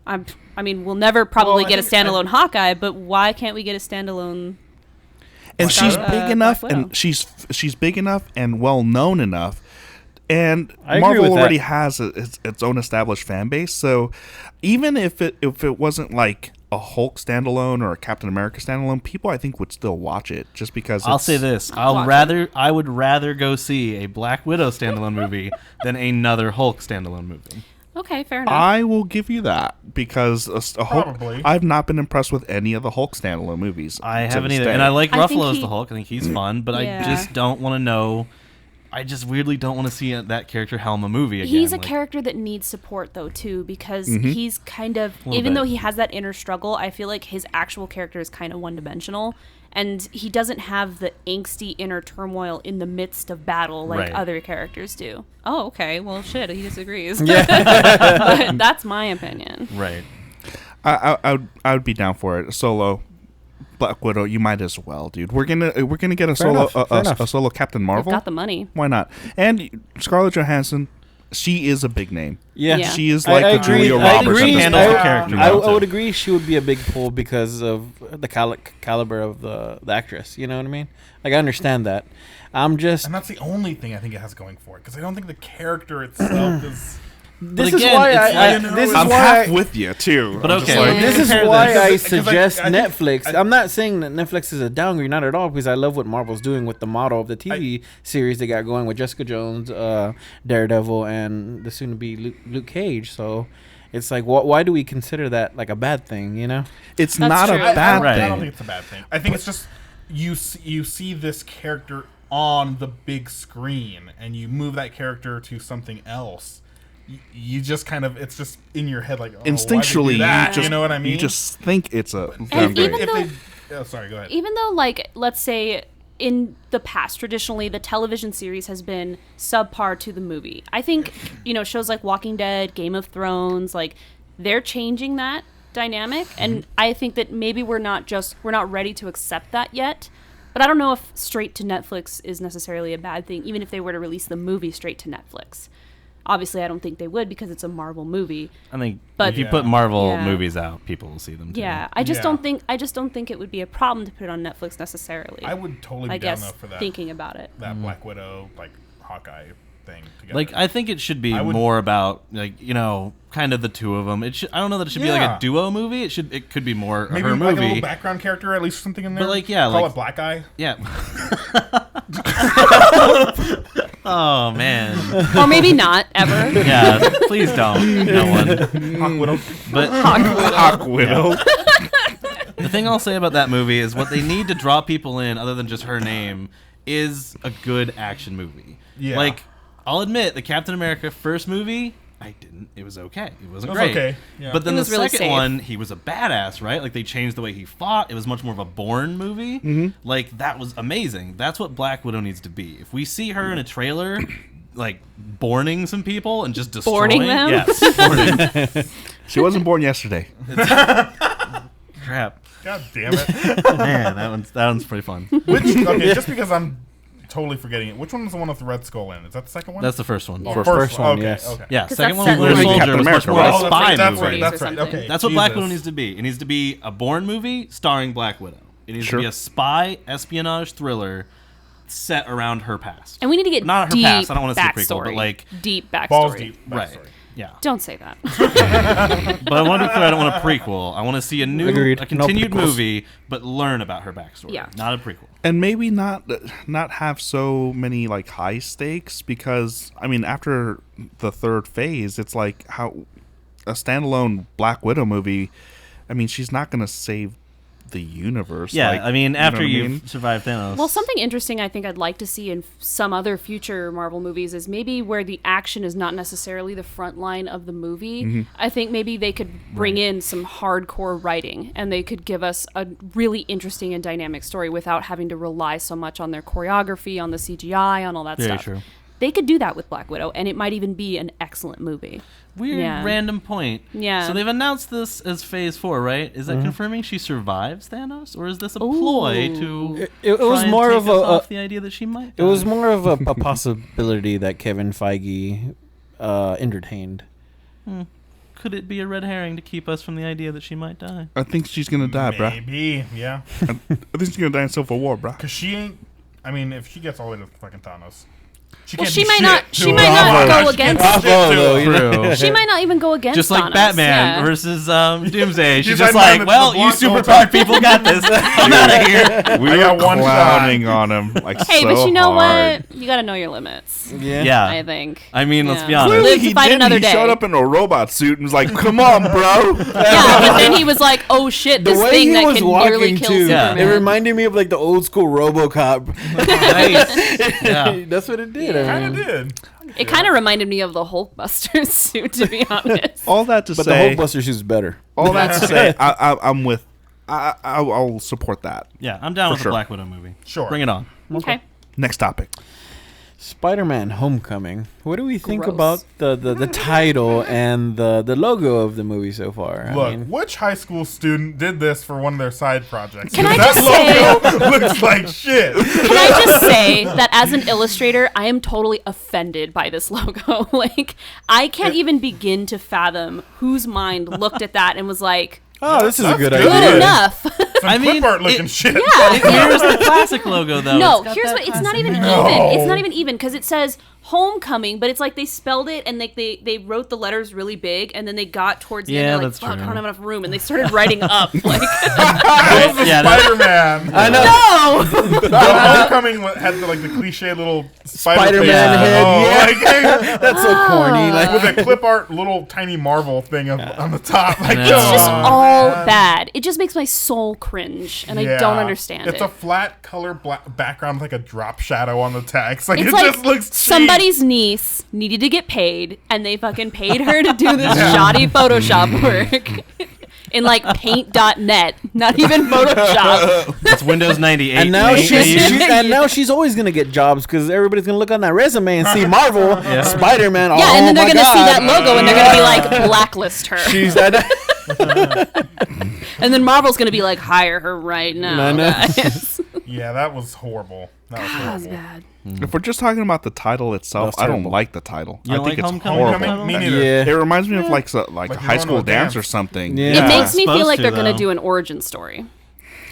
I mean, we'll never probably Well, I get a think standalone Hawkeye, but why can't we get a standalone? And Black she's Widow. big enough, Black Widow. and she's big enough and well known enough, and I agree Marvel with that. already has its own established fan base. So even if it wasn't like a Hulk standalone or a Captain America standalone, people I think would still watch it just because. I'll it's- say this: watch I would rather go see a Black Widow standalone movie than another Hulk standalone movie. Okay, fair enough. I will give you that because a Hulk. Probably. I've not been impressed with any of the Hulk standalone movies. I to haven't this either, day. and I like I think Ruffalo as he- the Hulk. I think he's fun, but Yeah. I just don't want to know. I just weirdly don't want to see that character helm a movie again. He's a Like, character that needs support though too, because Mm-hmm. he's kind of little even bit. though he has that inner struggle, I feel like his actual character is kind of one-dimensional, and he doesn't have the angsty inner turmoil in the midst of battle like Right. other characters do. Oh, okay. Well, shit, he disagrees. Yeah. But that's my opinion. Right. I would be down for it. Solo Black Widow, you might as well, dude. We're gonna get a solo enough, fair enough. a solo Captain We've Marvel. got the money. Why not? And Scarlett Johansson, she is a big name. Yeah. Yeah. She is like I a Julia agree. I Roberts. agree. at this Handles point. the character I well, would too. agree she would be a big pull because of the caliber of the actress. You know what I mean? Like I understand that. I'm just. And that's the only thing I think it has going for it because I don't think the character itself is. This again, is why it's I. like- this is I'm why. half I, with you too. But I'm just okay. like- this is Compare why this. I Because suggest I think- Netflix. I'm not saying that Netflix is a downgrade, not at all, because I love what Marvel's doing with the model of the TV series they got going with Jessica Jones, Daredevil, and the soon-to-be Luke Cage. So it's like, why do we consider that like a bad thing? You know? it's That's not true. a bad Right. I don't thing. think it's a bad thing. I think it's just you see this character on the big screen and you move that character to something else. You just kind of it's just in your head like Instinctually, you, that? just You know what I mean? You just think it's a And downgrade. even sorry, go ahead. Even though, like, let's say in the past, traditionally, the television series has been subpar to the movie. I think, shows like Walking Dead, Game of Thrones, like, they're changing that dynamic. And I think that maybe we're not ready to accept that yet. But I don't know if straight to Netflix is necessarily a bad thing, even if they were to release the movie straight to Netflix. Obviously, I don't think they would because it's a Marvel movie. I think But- if you put Marvel Yeah. movies out, people will see them too. Yeah, I just Yeah. don't think it would be a problem to put it on Netflix necessarily. I would totally be I down guess though for that thinking about it. that Black Widow like Hawkeye thing together. Like I think it should be I would- more about kind of the two of them. I don't know that it should be like Yeah. a duo movie. It could be more maybe her like a movie. little background character, at least something in there. But, like, yeah, call like- it Black Eye. Yeah. Oh man. Or maybe not ever. Yeah. Please don't. No one. Hawk Widow. But Hawk Widow. the thing I'll say about that movie is what they need to draw people in, other than just her name, is a good action movie. Yeah. Like, I'll admit, the Captain America first movie, it was okay. It wasn't It was great. okay, yeah. But then It the was really second safe. one, he was a badass, right? Like, they changed the way he fought. It was much more of a Bourne movie. Like, that was amazing. That's what Black Widow needs to be. If we see her in a trailer, like borning some people and just destroying Borning them? Yes, borning. She wasn't born yesterday. Crap. God damn it. Man, that one's pretty fun. Okay, just because I'm totally forgetting it. Which one was the one with the Red Skull in? Is that the second one? That's the first one. Yeah. First one, okay, yes. Okay. Yeah, 'Cause second that's one set was Winter literally Soldier Captain was much America, more right? of a Oh, spy that's movie. right. That's or right. something. Okay. That's what Black Jesus. Widow needs to be. It needs to be a Bourne movie starring Black Widow. It needs Sure. to be a spy espionage thriller set around her past. And we need to get Not her deep past. I don't want to say prequel, backstory. but like deep backstory. Balls deep. right. Backstory. Yeah. Don't say that. But I want to be clear. I don't want a prequel. I want to see Agreed. a continued No prequels. movie, but learn about her backstory. Yeah. Not a prequel. And maybe not have so many like high stakes, because I mean after the third phase it's like how a standalone Black Widow movie, I mean she's not going to save the universe. Yeah, like, I mean, after you know what I you've mean? survived Thanos. Well, something interesting I think I'd like to see in some other future Marvel movies is maybe where the action is not necessarily the front line of the movie. Mm-hmm. I think maybe they could bring in some hardcore writing and they could give us a really interesting and dynamic story without having to rely so much on their choreography, on the CGI, on all that Very stuff. true. They could do that with Black Widow, and it might even be an excellent movie. Weird Yeah. random point. Yeah. So they've announced this as Phase 4, right? Is that Mm-hmm. confirming she survives Thanos, or is this a ploy to? It was try and more take of us a off the idea that she might. it was die? more of a possibility that Kevin Feige entertained. Could it be a red herring to keep us from the idea that she might die? I think she's going to die, bruh. Maybe, yeah. I think she's going to die in Civil War, bruh. Because she ain't. I mean, if she gets all the way to fucking Thanos, she Well, can't she do might shit not- to she him. might not Bravo. go She can't against- do shit Bravo, to though, him. you know. She might not even go against Just like Thanos, Batman yeah. versus Doomsday. She's She's just like, like, well, you "Block the whole superpowered people got this. I'm out of here. We I were got one clowning on him like Hey, so but you know hard. what? You got to know your limits. Yeah. I think. I mean, let's Yeah. be honest. Clearly Live to he fight didn't. another He day. showed up in a robot suit and was like, "Come on, bro." Yeah, and then he was like, "Oh shit, The this way thing he that was can nearly walking kill too, Yeah. Superman." it reminded me of like the old school RoboCop. Nice. Yeah. That's what it did. Yeah. I Kind mean. of did. It kind of reminded me of the Hulkbuster suit, to be honest. All that to But the say, Hulkbuster shoes better. all that to say, I'm with. I'll support that. Yeah, I'm down For with sure. the Black Widow movie. Sure. Bring it on. Okay. Next topic. Spider-Man: Homecoming. What do we think Gross. about the title and the logo of the movie so far? Look, I mean, which high school student did this for one of their side projects? Can I that just say- logo looks like shit. Can I just say that as an illustrator, I am totally offended by this logo. Like, I can't even begin to fathom whose mind looked at that and was like, oh, this is a That's good good. idea. good enough. Some I clip mean, art looking shit. It mirrors the classic logo, though. No, It's got here's that what it's not classic- even No. even. It's not even even because it says homecoming, but it's like they spelled it and like they wrote the letters really big and then they got towards the Yeah, end they're like, that's fuck, I true. don't have enough room and they started writing up like That was the Yeah, that- Spider-Man. I know. no. The Homecoming had the cliche little Spider-Man face. head, yeah. Like, That's so corny. Like, with a clip art little tiny Marvel thing on the top. Like, No. It's come just on, all man. bad. It just makes my soul cringe and I don't Yeah. understand It's it. a flat color background with like a drop shadow on the text. Like It's it like just looks cheap. somebody's niece needed to get paid, and they fucking paid her to do this shoddy Photoshop work in like Paint.net, not even Photoshop. It's Windows 98. and now Maybe. she's always gonna get jobs because everybody's gonna look on that resume and see Marvel, Spider-Man. Yeah, and then they're my gonna see God. that logo, and they're gonna be like, blacklist her. She's that. And then Marvel's gonna be like, hire her right now, I know. guys. Yeah, that was horrible. That was That was horrible. bad. If we're just talking about the title itself, That's I don't terrible. like the title. You I don't think like it's Homecoming? horrible. Homecoming? Me neither. Yeah. It reminds me of like a Like high you're school going to a dance dance. or something. Yeah. It makes me feel Supposed like to, they're gonna though. do an origin story.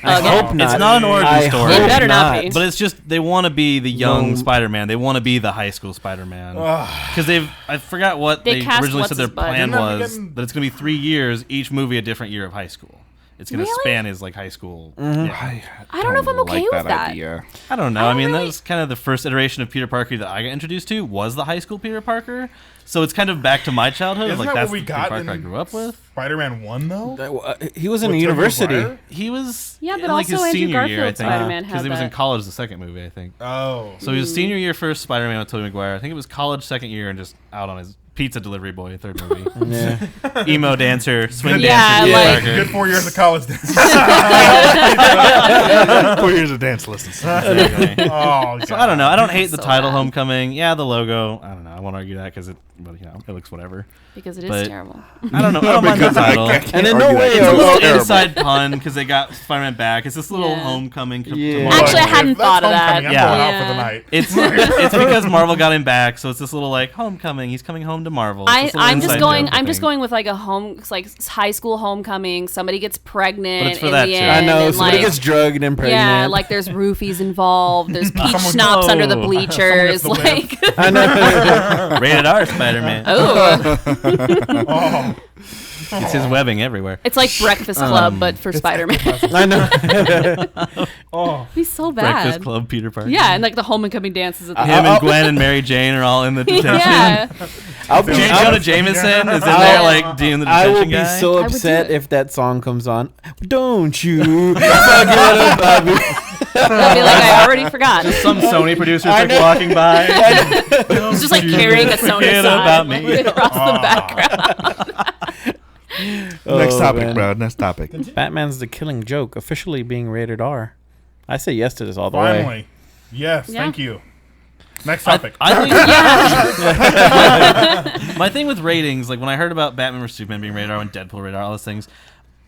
I Again. hope not. It's not an origin I story. It hope better not be. But it's just they want to be the young No. Spider-Man. They want to be the high school Spider-Man because I forgot what They they cast originally said their what's-his-butt. plan Didn't that was. begin- That it's going to be 3 years, each movie a different year of high school. It's going to Really? span his like high school. Mm-hmm. Yeah. I don't know if I'm okay with that. idea. I don't know. I mean, that really- was kind of the first iteration of Peter Parker that I got introduced to was the high school Peter Parker. So it's kind of back to my childhood. Isn't Like that that's what we the Peter got Parker I in grew up with. Spider-Man 1, though? He was in With a Tobey university. Maguire? He was Yeah, but in, like also his Andrew senior year, I Garfield's think, Spider-Man because had he was in that. college the second movie, I think. Oh. So he was senior year first Spider-Man with Tobey Maguire. I think it was college second year and just out on his pizza delivery boy, third movie. Yeah. Emo dancer, swing Yeah, dancer, like- Parker. Good 4 years of college dance. 4 years of dance lessons. Exactly. Oh, So I don't know. I don't hate the So title bad. Homecoming. Yeah, the logo. I don't know. I won't argue that because it looks whatever. Because it is But- terrible. I don't know. I don't mind the Because I title. can't And then argue no way that. It's a little terrible. inside pun because they got Spider-Man back. It's this little Yeah. homecoming. Yeah. Actually, I hadn't If that's thought of that. Homecoming, I'm Yeah. going out for Yeah. the night. It's because Marvel got him back, so it's this little like homecoming. He's coming home to Marvel. It's this little I'm just inside going. joke I'm just thing. going with like a high school homecoming. Somebody gets pregnant But it's for in that the shit. end. I know. and, Somebody like, gets drugged and pregnant. yeah, like there's roofies involved. There's peach Someone- schnapps under the Oh. bleachers. Someone gets Like, I know. Rated R Spider-Man. oh, Oh, It's his webbing everywhere. it's like Breakfast Club, but for Spider-Man. I know. oh. He's so Breakfast bad. Club, Peter Parker. Yeah, and like the homecoming dances at the Him and Gwen and Mary Jane are all in the detention. yeah. I'll be, J. I'll- Jonah Jameson is in I'll- there like doing the I detention will be guy. so I would do upset it. if that song comes on. Don't you forget about me. I'll be like, I already forgot. Some Sony producers I like know. walking by. He's just like carrying a Sony forget sign about me. across the background. Next Oh, topic, man. bro. Next topic. Batman's The Killing Joke officially being rated R. I say yes to this all the way. Finally. Yes, Yeah. thank you. Next topic. I think my thing with ratings, like when I heard about Batman vs Superman being rated R and Deadpool rated R, all those things,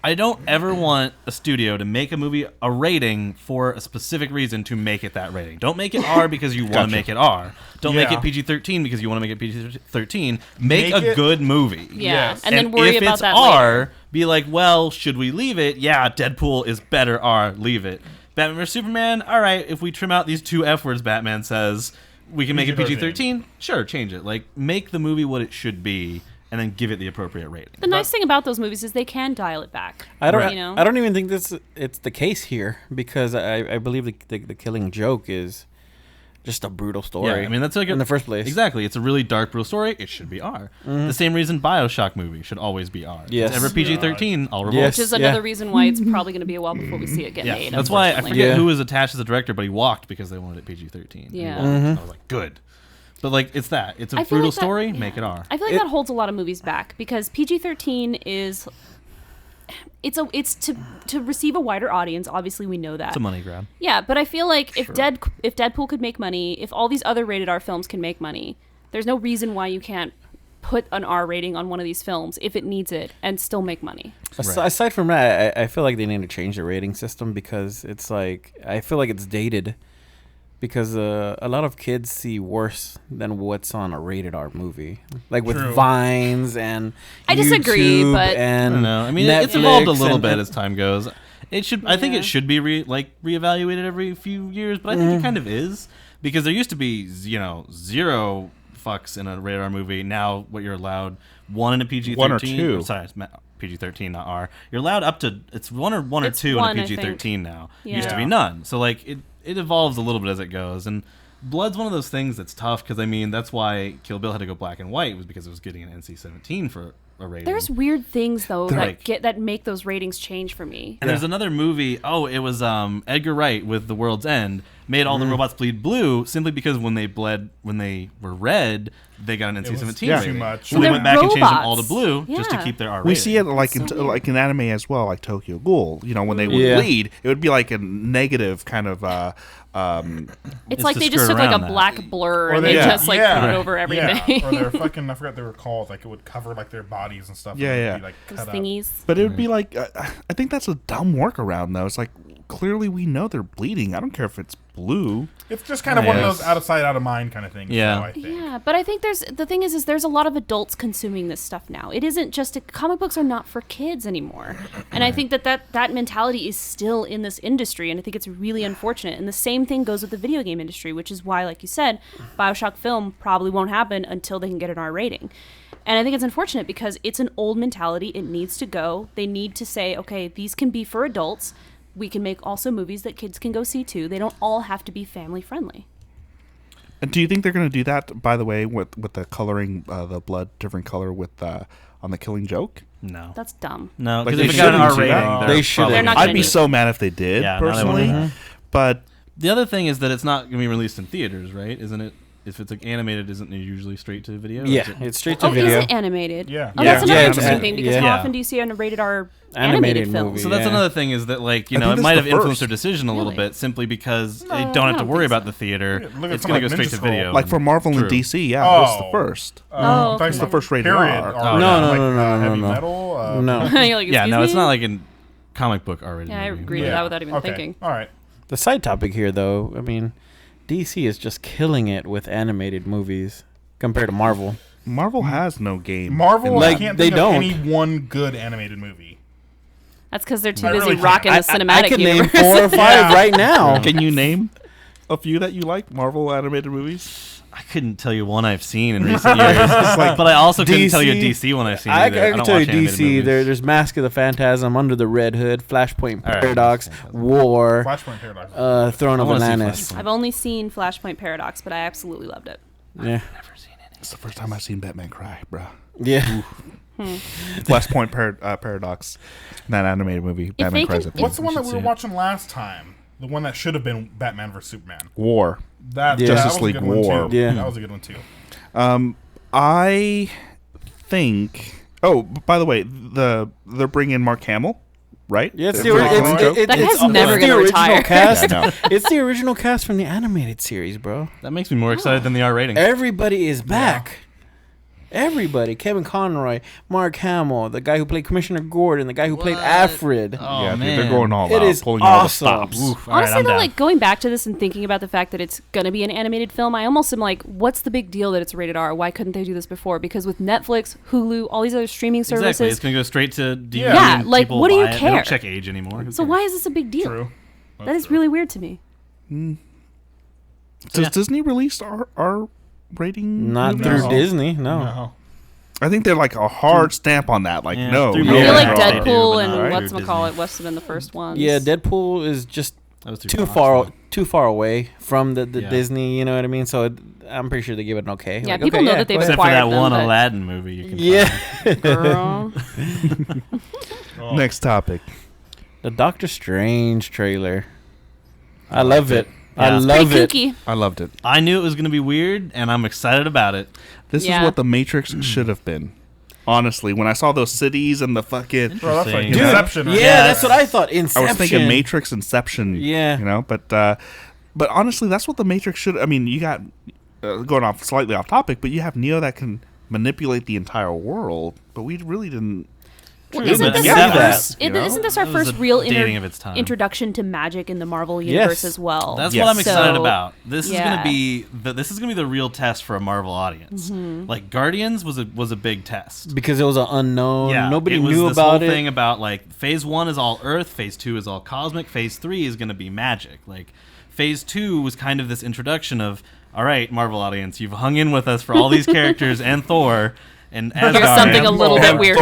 I don't ever want a studio to make a movie a rating for a specific reason to make it that rating. Don't make it R because you want to Gotcha. make it R. Don't make Yeah. it PG-13 because you want to make it PG-13. Make Make a it- good movie. Yeah, Yes. and then worry if about it's that R, later. be like, well, should we leave it? Yeah, Deadpool is better R. Leave it. Batman vs Superman. All right, if we trim out these 2 F words, Batman says we can make it PG-13. Sure, change it. Like make the movie what it should be, and then give it the appropriate rating. The nice thing about those movies is they can dial it back. I don't. You know? I don't even think it's the case here because I believe the Killing Joke is just a brutal story. Yeah, I mean that's like in the first place. Exactly, it's a really dark, brutal story. It should be R. The same reason BioShock movie should always be R. If Yes. it's ever PG-13, I'll revolt. Yes. Which is Yeah. another reason why it's probably going to be a while before we see it get Yeah, made. that's why I unfortunately. forget Yeah. who was attached as the director, but he walked because they wanted it PG-13. And he Yeah. walked. I was like, good. But like, it's that. It's a I feel brutal like that- story. yeah. Make it R. I feel like that holds a lot of movies back because PG-13 is it's to receive a wider audience. Obviously, we know that. It's a money grab. Yeah, but I feel like if Deadpool could make money, if all these other rated R films can make money, there's no reason why you can't put an R rating on one of these films if it needs it and still make money. Aside from that, I feel like they need to change the rating system because it's like I feel like it's dated. Because a lot of kids see worse than what's on a rated R movie, like with True. Vines and I disagree, YouTube but- and I don't know. I mean, it's Netflix evolved a little and- bit as time goes. It should. I think Yeah. it should be reevaluated every few years, but I think it kind of is because there used to be 0 fucks in a rated R movie. Now, what you're allowed 1 in a PG-13. One or two. Sorry, it's PG-13, not R. You're allowed up to it's one or It's 2 one, in I a PG-13 now. Used to Yeah. be none. So like it evolves a little bit as it goes and. Blood's one of those things that's tough because I mean that's why Kill Bill had to go black and white was because it was getting an NC-17 for a rating. There's weird things though Like- that make those ratings change for me. And there's another movie. Oh, it was Edgar Wright with The World's End made all the robots bleed blue simply because when they were red, they got an NC-17 was rating. too much. So they They're went back and changed them all to robots. blue just to Yeah. keep their R We rating. see it like So in weird. like in anime as well, like Tokyo Ghoul. You know, when they would Yeah. bleed, it would be like a negative kind of. It's It's like to they just skirt took like a around that. black blur Or and they- they Yeah. just like put it over everything. Yeah. Or they're fucking, I forgot they were called. Like it would cover like their bodies and stuff. Yeah, and yeah. Be, like, Those cut up. thingies. But it would be like, I think that's a dumb workaround though. It's like clearly we know they're bleeding. I don't care if it's blue. It's just kind of one of Yes. those out of sight, out of mind kind of things. Yeah. though, I think. Yeah, but I think the thing is there's a lot of adults consuming this stuff now. It isn't just comic books are not for kids anymore, and I think that mentality is still in this industry, and I think it's really unfortunate. And the same thing goes with the video game industry, which is why, like you said, BioShock film probably won't happen until they can get an R rating. And I think it's unfortunate because it's an old mentality. It needs to go. They need to say, okay, these can be for adults. We can make also movies that kids can go see too. They don't all have to be family friendly. And do you think they're going to do that? By the way, with the coloring, the blood different color with on the Killing Joke. No. That's dumb. No, Like, because if they it got an R shouldn't do rating, that. they're They shouldn't. probably They're not gonna I'd gonna be do so mad if they did, Yeah, no, they personally. wouldn't. But The other thing is that it's not going to be released in theaters, right? Isn't it? if it's like animated, isn't it usually straight to video? Yeah, it's straight to Oh, video. is it animated? Yeah. Oh, Yeah. that's another Yeah, interesting it's- thing because yeah. how Yeah. often do you see a rated R Animated animated film? movie. So that's Yeah. another thing is that like I know think it this might is have the influenced first. their decision a little Really? bit simply because No, they I don't have don't to think worry so. about the theater. Look at It's something going to like go straight Ninja to Scroll. video. Like for Marvel True. and DC, yeah, this is the first. Oh, thanks okay. to first rated period R. R. No, no, like, no, no, no, heavy no. metal. No. You're like, Yeah, "Excuse no, it's me?" not like a comic book already. Yeah, I movie. agree with that without even Okay. thinking. All right. The side topic here, though, I mean, DC is just killing it with animated movies compared to Marvel. Marvel has no game. Marvel, Like, I can't they think don't. of any one good animated movie. That's because they're too I busy really can't. rocking the cinematic I can universe. name 4 or 5 Yeah. right now. Can you name a few that you like, Marvel animated movies? I couldn't tell you one I've seen in recent years, but I also couldn't tell you a DC one I've seen. I either. can don't tell you watch animated DC. movies. There's Mask of the Phantasm, Under the Red Hood, Flashpoint All right. Paradox, War, Flashpoint Paradox. Throne I of wanna see Atlantis. Flashpoint. I've only seen Flashpoint Paradox, but I absolutely loved it. Yeah, It's the first time I've seen Batman cry, bro. yeah. Flashpoint Paradox, that animated movie. Batman they cries can- at the What's the end. one that should we were see it. watching last time? The one that should have been Batman vs Superman. War. That Yeah. that Justice was a League good one, War. too. Yeah. That was a good one too. I think. Oh, by the way, they're bringing Mark Hamill, right? Yeah, it's For the, ori- Killing Joke? That it's guy's never the gonna original retire. cast. Yeah, I know. It's the original cast from the animated series, bro. That makes me more excited than the R rating. Everybody is back. Everybody. Kevin Conroy, Mark Hamill, the guy who played Commissioner Gordon, the guy who played What? Alfred. Oh, Yeah, dude, man. they're going all It out, is pulling all the awesome. stops. Oof, all right, Honestly, I'm though, down. like going back to this and thinking about the fact that it's gonna be an animated film, I almost am like, what's the big deal that it's rated R? Why couldn't they do this before? Because with Netflix, Hulu, all these other streaming services, Exactly, it's gonna go straight to DVD. Yeah, and like, people what do you buy it. They care? don't check age anymore. Who so cares? why is this a big deal? True. That is really weird to me. Does Yeah. Disney release our rating? Not movies? through No. Disney, no. No. I think they're like a hard stamp on that. Like, Yeah, no. through no I feel Yeah. like no. They do, Deadpool but and not what's through McCall it Disney. must have been the first ones. Yeah, Deadpool is just That was too far. far away from the Yeah. Disney, you know what I mean? So I'm pretty sure they give it an okay. Yeah, Like, people okay, know that they've go ahead. Except for that acquired them, one but- Aladdin movie. You can Yeah. Girl. Oh. Next topic. The Doctor Strange trailer. I love it. I Yeah. love Pretty it. kooky. I loved it. I knew it was gonna be weird, and I'm excited about it. This Yeah. is what the Matrix should have been. Honestly, when I saw those cities and the fucking, Bro, that's like Interesting. Inception. Yeah, right? that's what I thought. Inception. I was thinking Matrix, Inception. Yeah. you know, but honestly, that's what the Matrix should. I mean, you got going off slightly off topic, but you have Neo that can manipulate the entire world, but we really didn't. Well, True, isn't but this I our mean, that- first? you know? Isn't this our That was first a real dating of its time. introduction to magic in the Marvel universe Yes. as well? That's Yes. what I'm excited So, about. This is yeah. gonna be the real test for a Marvel audience. Like Guardians was a big test. because it was an unknown. Yeah, Nobody it was knew this about whole it. thing about like Phase 1 is all Earth, Phase 2 is all cosmic, Phase 3 is gonna be magic. Like Phase 2 was kind of this introduction of, all right, Marvel audience, you've hung in with us for all these characters and Thor. And Asgard. Here's something a little bit weirder.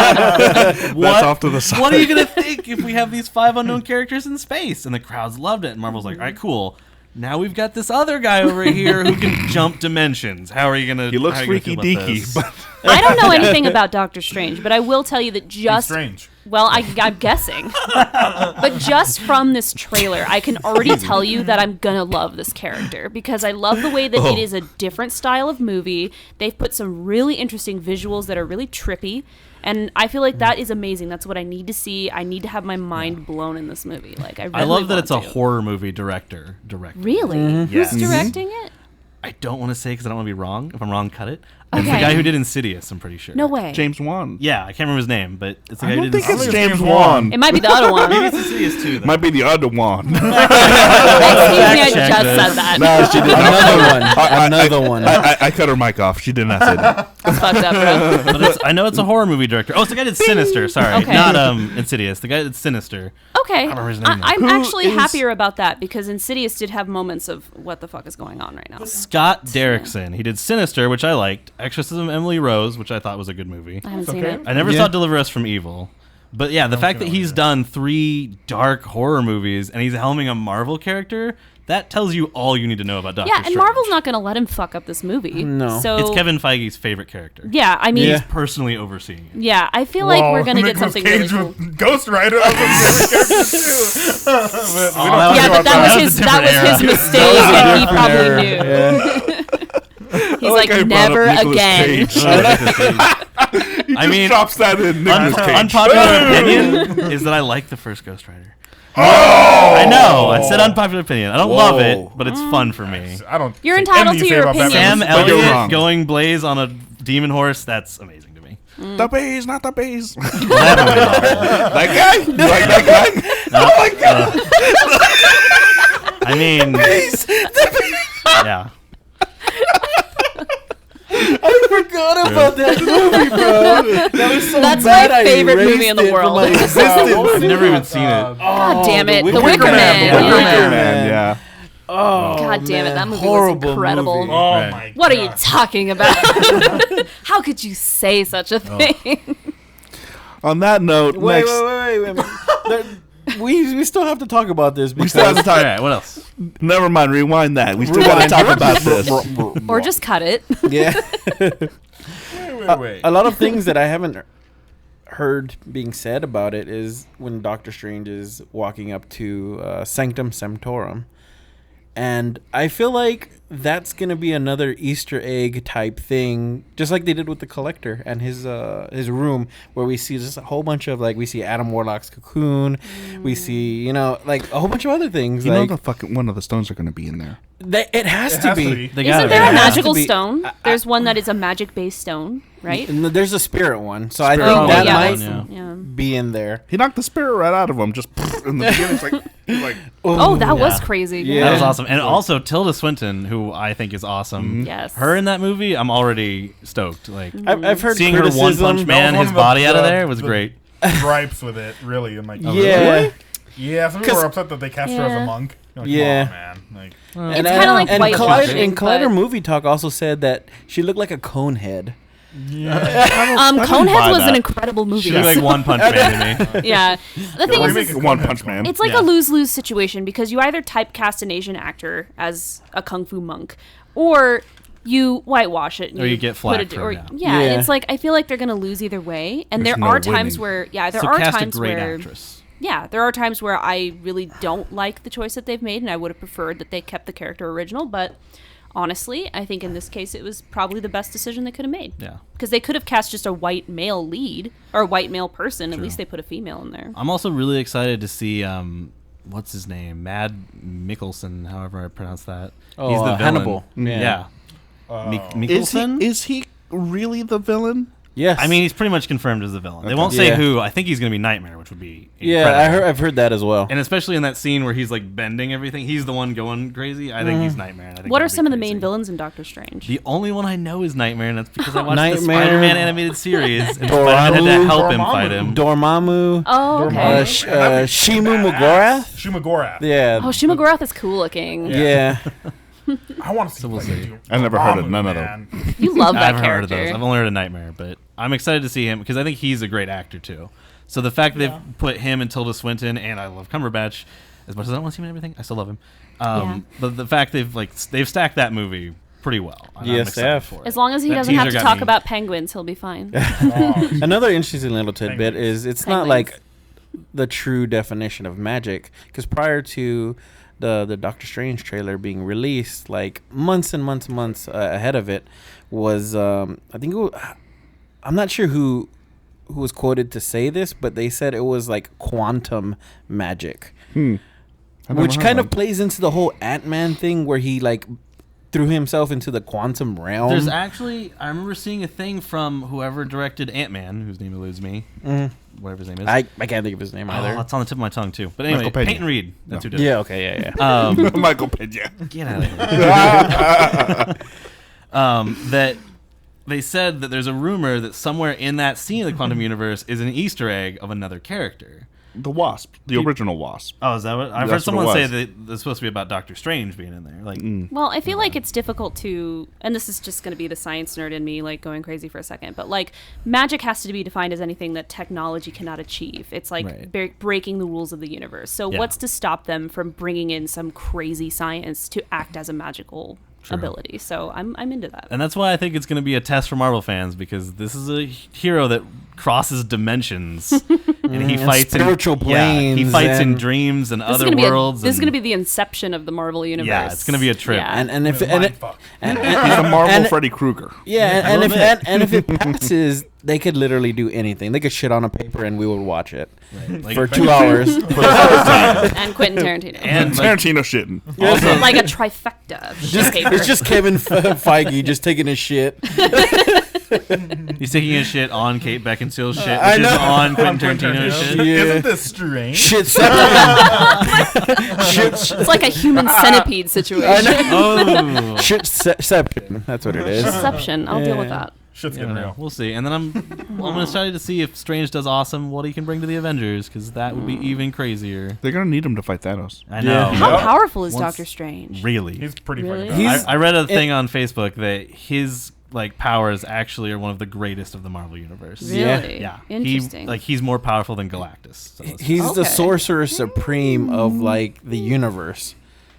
That's off to the side. What are you gonna think if we have these 5 unknown characters in space? And the crowds loved it. And Marvel's like, all right, cool. Now we've got this other guy over here who can jump dimensions. How are you gonna? He looks how are you freaky gonna feel about deaky, this? but I don't know anything about Doctor Strange, but I will tell you that He's just strange. well, I'm guessing, but just from this trailer, I can already tell you that I'm gonna love this character because I love the way that it is a different style of movie. They've put some really interesting visuals that are really trippy, and I feel like that is amazing. That's what I need to see. I need to have my mind blown in this movie. Like I, really I love that it's a want to. horror movie director. Really? Yes. Who's directing it? I don't want to say because I don't want to be wrong. If I'm wrong, cut it. It's the Okay. guy who did Insidious. I'm pretty sure. No way. James Wan. Yeah, I can't remember his name, but it's the guy I who don't did think it's Insidious. James Wan. It might be the other one. Maybe it's Insidious too. Though. Might be the other one. Excuse me, I Check just this. said that. No, she did not. Another one. I cut her mic off. She did not say that. That's fucked up, bro. But I know it's a horror movie director. Oh, it's the guy that did Sinister. Sorry, Okay. not Insidious. The guy that's Sinister. Okay, remember his name, though. I'm Who actually is- happier about that because Insidious did have moments of what the fuck is going on right now. Scott Derrickson. He did Sinister, which I liked. Exorcism Emily Rose, which I thought was a good movie. I haven't It's seen okay. it. I never Yeah. saw Deliver Us from Evil, But yeah, the fact that he's done 3 dark horror movies and he's helming a Marvel character, that tells you all you need to know about Doctor Strange. Yeah, and Marvel's not going to let him fuck up this movie. No. So It's Kevin Feige's favorite character. Yeah, I mean, He's personally overseeing it. yeah, I feel like we're going to get something really cool. with Ghost Rider. That was my favorite character too. But that was his mistake, and he probably knew. He's like, never again. I mean, drops that in Nicolas Cage. unpopular opinion is that I like the first Ghost Rider. I know. I said unpopular opinion. I don't love it, but it's fun for me. I don't. You're think entitled anything to your about that opinion. movie. Sam But you're Elliott wrong. going blaze on a demon horse, that's amazing to me. The bees, not the bees. Well, that movie's awful. That guy? You like that guy? Oh my god. I mean, yeah. I forgot about that movie, bro. That was so That's bad, my I favorite movie in erased the it from world. my existence. I've never even seen it. God damn it. The The Wicker Wicker Man. Man. The Wicker Yeah. Man. Yeah. Oh, God damn it. man. That movie Horrible was incredible. movie. Oh Right. my! What are you God. talking about? How could you say such a thing? On that note, Wait, next. wait. We still have to talk about this because still have to talk. All right, what else? Never mind. Rewind that. We still got to talk about this. Or just cut it. yeah, Wait. a lot of things that I haven't heard being said about it is when Doctor Strange is walking up to Sanctum Sanctorum, and I feel like that's gonna be another Easter egg type thing, just like they did with the Collector and his room, where we see just a whole bunch of we see Adam Warlock's cocoon, we see like a whole bunch of other things. You like know the fucking one of the stones are going to be in there. it has to be. They got Isn't it. there It a has magical to be. stone? There's one that is a magic-based stone, right? And there's a spirit one, so I Spirit think one. that yeah, might that's- yeah. be in there. He knocked the spirit right out of him. Just in the beginning, it's like Oh, that was Yeah. crazy. Yeah. That was awesome. And also Tilda Swinton, who I think is awesome. Yes. Her in that movie, I'm already stoked. Like I've heard seeing her One criticism. Punch Man, That was his one of body out of the- there was the great. gripes with it, really. And like, Yeah. yeah, some people 'Cause- were upset that they cast her as Yeah. a monk. You're like, Yeah. come on, man. Like, And It's kinda like and white Collider, washing, and Collider but- Movie Talk also said that she looked like a cone head. Coneheads was that. an incredible movie. She looked like One Punch Man to me. Yeah. The thing what is, do you make of One Coneheads, Punch Man. it's like Yeah. a lose-lose situation because you either typecast an Asian actor as a kung fu monk, or you whitewash it, and Or you get put flack it, for or it, yeah, Yeah. it's like I feel like they're gonna lose either way, and There's there no are times winning. where there So are cast a times great where actress. yeah, there are times where I really don't like the choice that they've made, and I would have preferred that they kept the character original, but. Honestly, I think in this case it was probably the best decision they could have made. Yeah. Because they could have cast just a white male lead or a white male person. At least they put a female in there. I'm also really excited to see what's his name? Mad Mikkelsen, however I pronounce that. Oh, He's the villain. Hannibal. Yeah. Mikkelsen? Is he really the villain? Yes. I mean, he's pretty much confirmed as the villain. They won't say Yeah. who. I think he's going to be Nightmare, which would be yeah, I've heard that as well. And especially in that scene where he's like bending everything, he's the one going crazy. I think he's Nightmare. and I think What are that'd be some of the crazy. main villains in Doctor Strange? The only one I know is Nightmare, and that's because I watched the Nightmare. Spider-Man animated series, and Spider-Man had to Dormammu. help him Dormammu. fight him. Dormammu, Oh, okay. Shimu Mogorath. Shumagorath. Yeah. Oh, Shumagorath is cool looking. Yeah. I want to see. we'll see. I've never heard of none of them. You love I that haven't heard of character. those. I've only heard of Nightmare, but I'm excited to see him because I think he's a great actor too. So the fact that they've put him and Tilda Swinton, and I love Cumberbatch, as much as I don't want to see him in everything, I still love him. But the fact they've stacked that movie pretty well. And I'm Yes, excited they have. for it. As long as he That doesn't have teaser to got talk me. about penguins, he'll be fine. Another interesting little tidbit Penguins. is it's not Penguins. like the true definition of magic, because prior to the Doctor Strange trailer being released, like months and months ahead of it, was I think it was, I'm not sure who was quoted to say this, but they said it was like quantum magic, I've never which heard kind that. of plays into the whole Ant-Man thing where he like threw himself into the quantum realm. There's actually, I remember seeing a thing from whoever directed Ant-Man, whose name eludes me, whatever his name is. I can't think of his name Oh, either. it's on the tip of my tongue too. But anyway, Michael Pena. Peyton Reed. That's No. who did it. Yeah. Okay. Yeah. Michael Pena. Get out of here. That they said that there's a rumor that somewhere in that scene of the quantum universe is an Easter egg of another character. the Wasp, the original Wasp. Oh, is that what? I've heard That's what someone it say was. that it's supposed to be about Doctor Strange being in there. Like, Well, I feel like it's difficult to, and this is just going to be the science nerd in me, like going crazy for a second, but like magic has to be defined as anything that technology cannot achieve. It's like Right. breaking the rules of the universe. So Yeah. what's to stop them from bringing in some crazy science to act as a magical ability? So I'm into that. and that's why I think it's going to be a test for Marvel fans, because this is a hero that crosses dimensions, and he fights spiritual in, yeah, he planes fights in and- dreams and This is other gonna be worlds. this is and- going to be the inception of the Marvel universe. Yeah, it's gonna be a trip. Yeah. And if Mind and it, fuck. and, He's a Marvel and- Freddy Krueger. yeah, A and if little bit. and if it passes, they could literally do anything. They could shit on a paper and we would watch it like, for 2 hours. And Quentin Tarantino. and like, Tarantino shitting. also, like a trifecta of shit paper. It's just Kevin Feige just taking his shit. he's taking a shit on Kate Beckinsale's shit, I which is know. on Quentin Tarantino's shit. Yeah. Isn't this strange? Shitception. It's like a human centipede situation. Oh, Shitception. That's what it is. Deception. I'll deal with Yeah. that. Shit's I getting don't know. real. We'll see. And then I'm excited to see if Strange does awesome, what he can bring to the Avengers, because that would be even crazier. They're gonna need him to fight Thanos. I know. How Yep. powerful is Once- Doctor Strange? Really. He's pretty Really? fucking bad. He's- I read a thing on Facebook that his like powers actually are one of the greatest of the Marvel universe. Really? Yeah. Interesting. He's more powerful than Galactus. So it's- He's the Okay. sorcerer supreme of like the universe.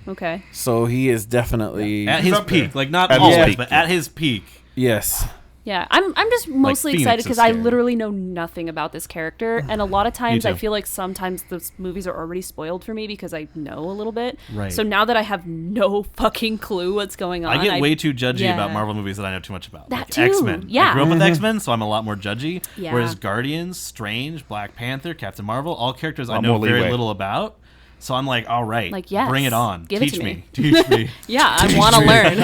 Okay. So he is definitely at his up there. peak, like not At his always, peak, but yeah. at his peak. yes. Yeah, I'm just mostly Phoenix excited is because I scary. literally know nothing about this character, and a lot of times I too. feel like sometimes those movies are already spoiled for me because I know a little bit. Right. So now that I have no fucking clue what's going on, I get way too judgy yeah. about Marvel movies that I know too much about. That like too, X-Men. yeah. I grew up with X-Men, so I'm a lot more judgy. Yeah. Whereas Guardians, Strange, Black Panther, Captain Marvel, all characters I Lot know more very leeway. little about. So I'm like, all right, Like, yes, bring it on. give it Teach to me. me. Teach me. Yeah, I want to learn.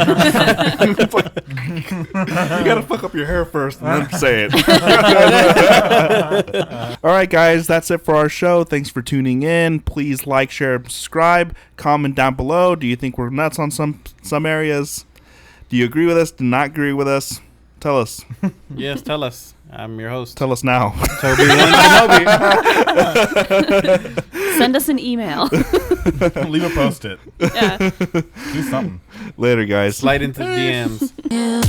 You gotta fuck up your hair first and then say it. All right, guys, that's it for our show. Thanks for tuning in. Please like, share, and subscribe. Comment down below. Do you think we're nuts on some areas? Do you agree with us? Do not agree with us? Tell us. Yes, tell us. I'm your host, Tell us now. Toby and Kenobi. Send us an email. Leave a post-it. Yeah. Do something. Later, guys. Slide into the DMs. You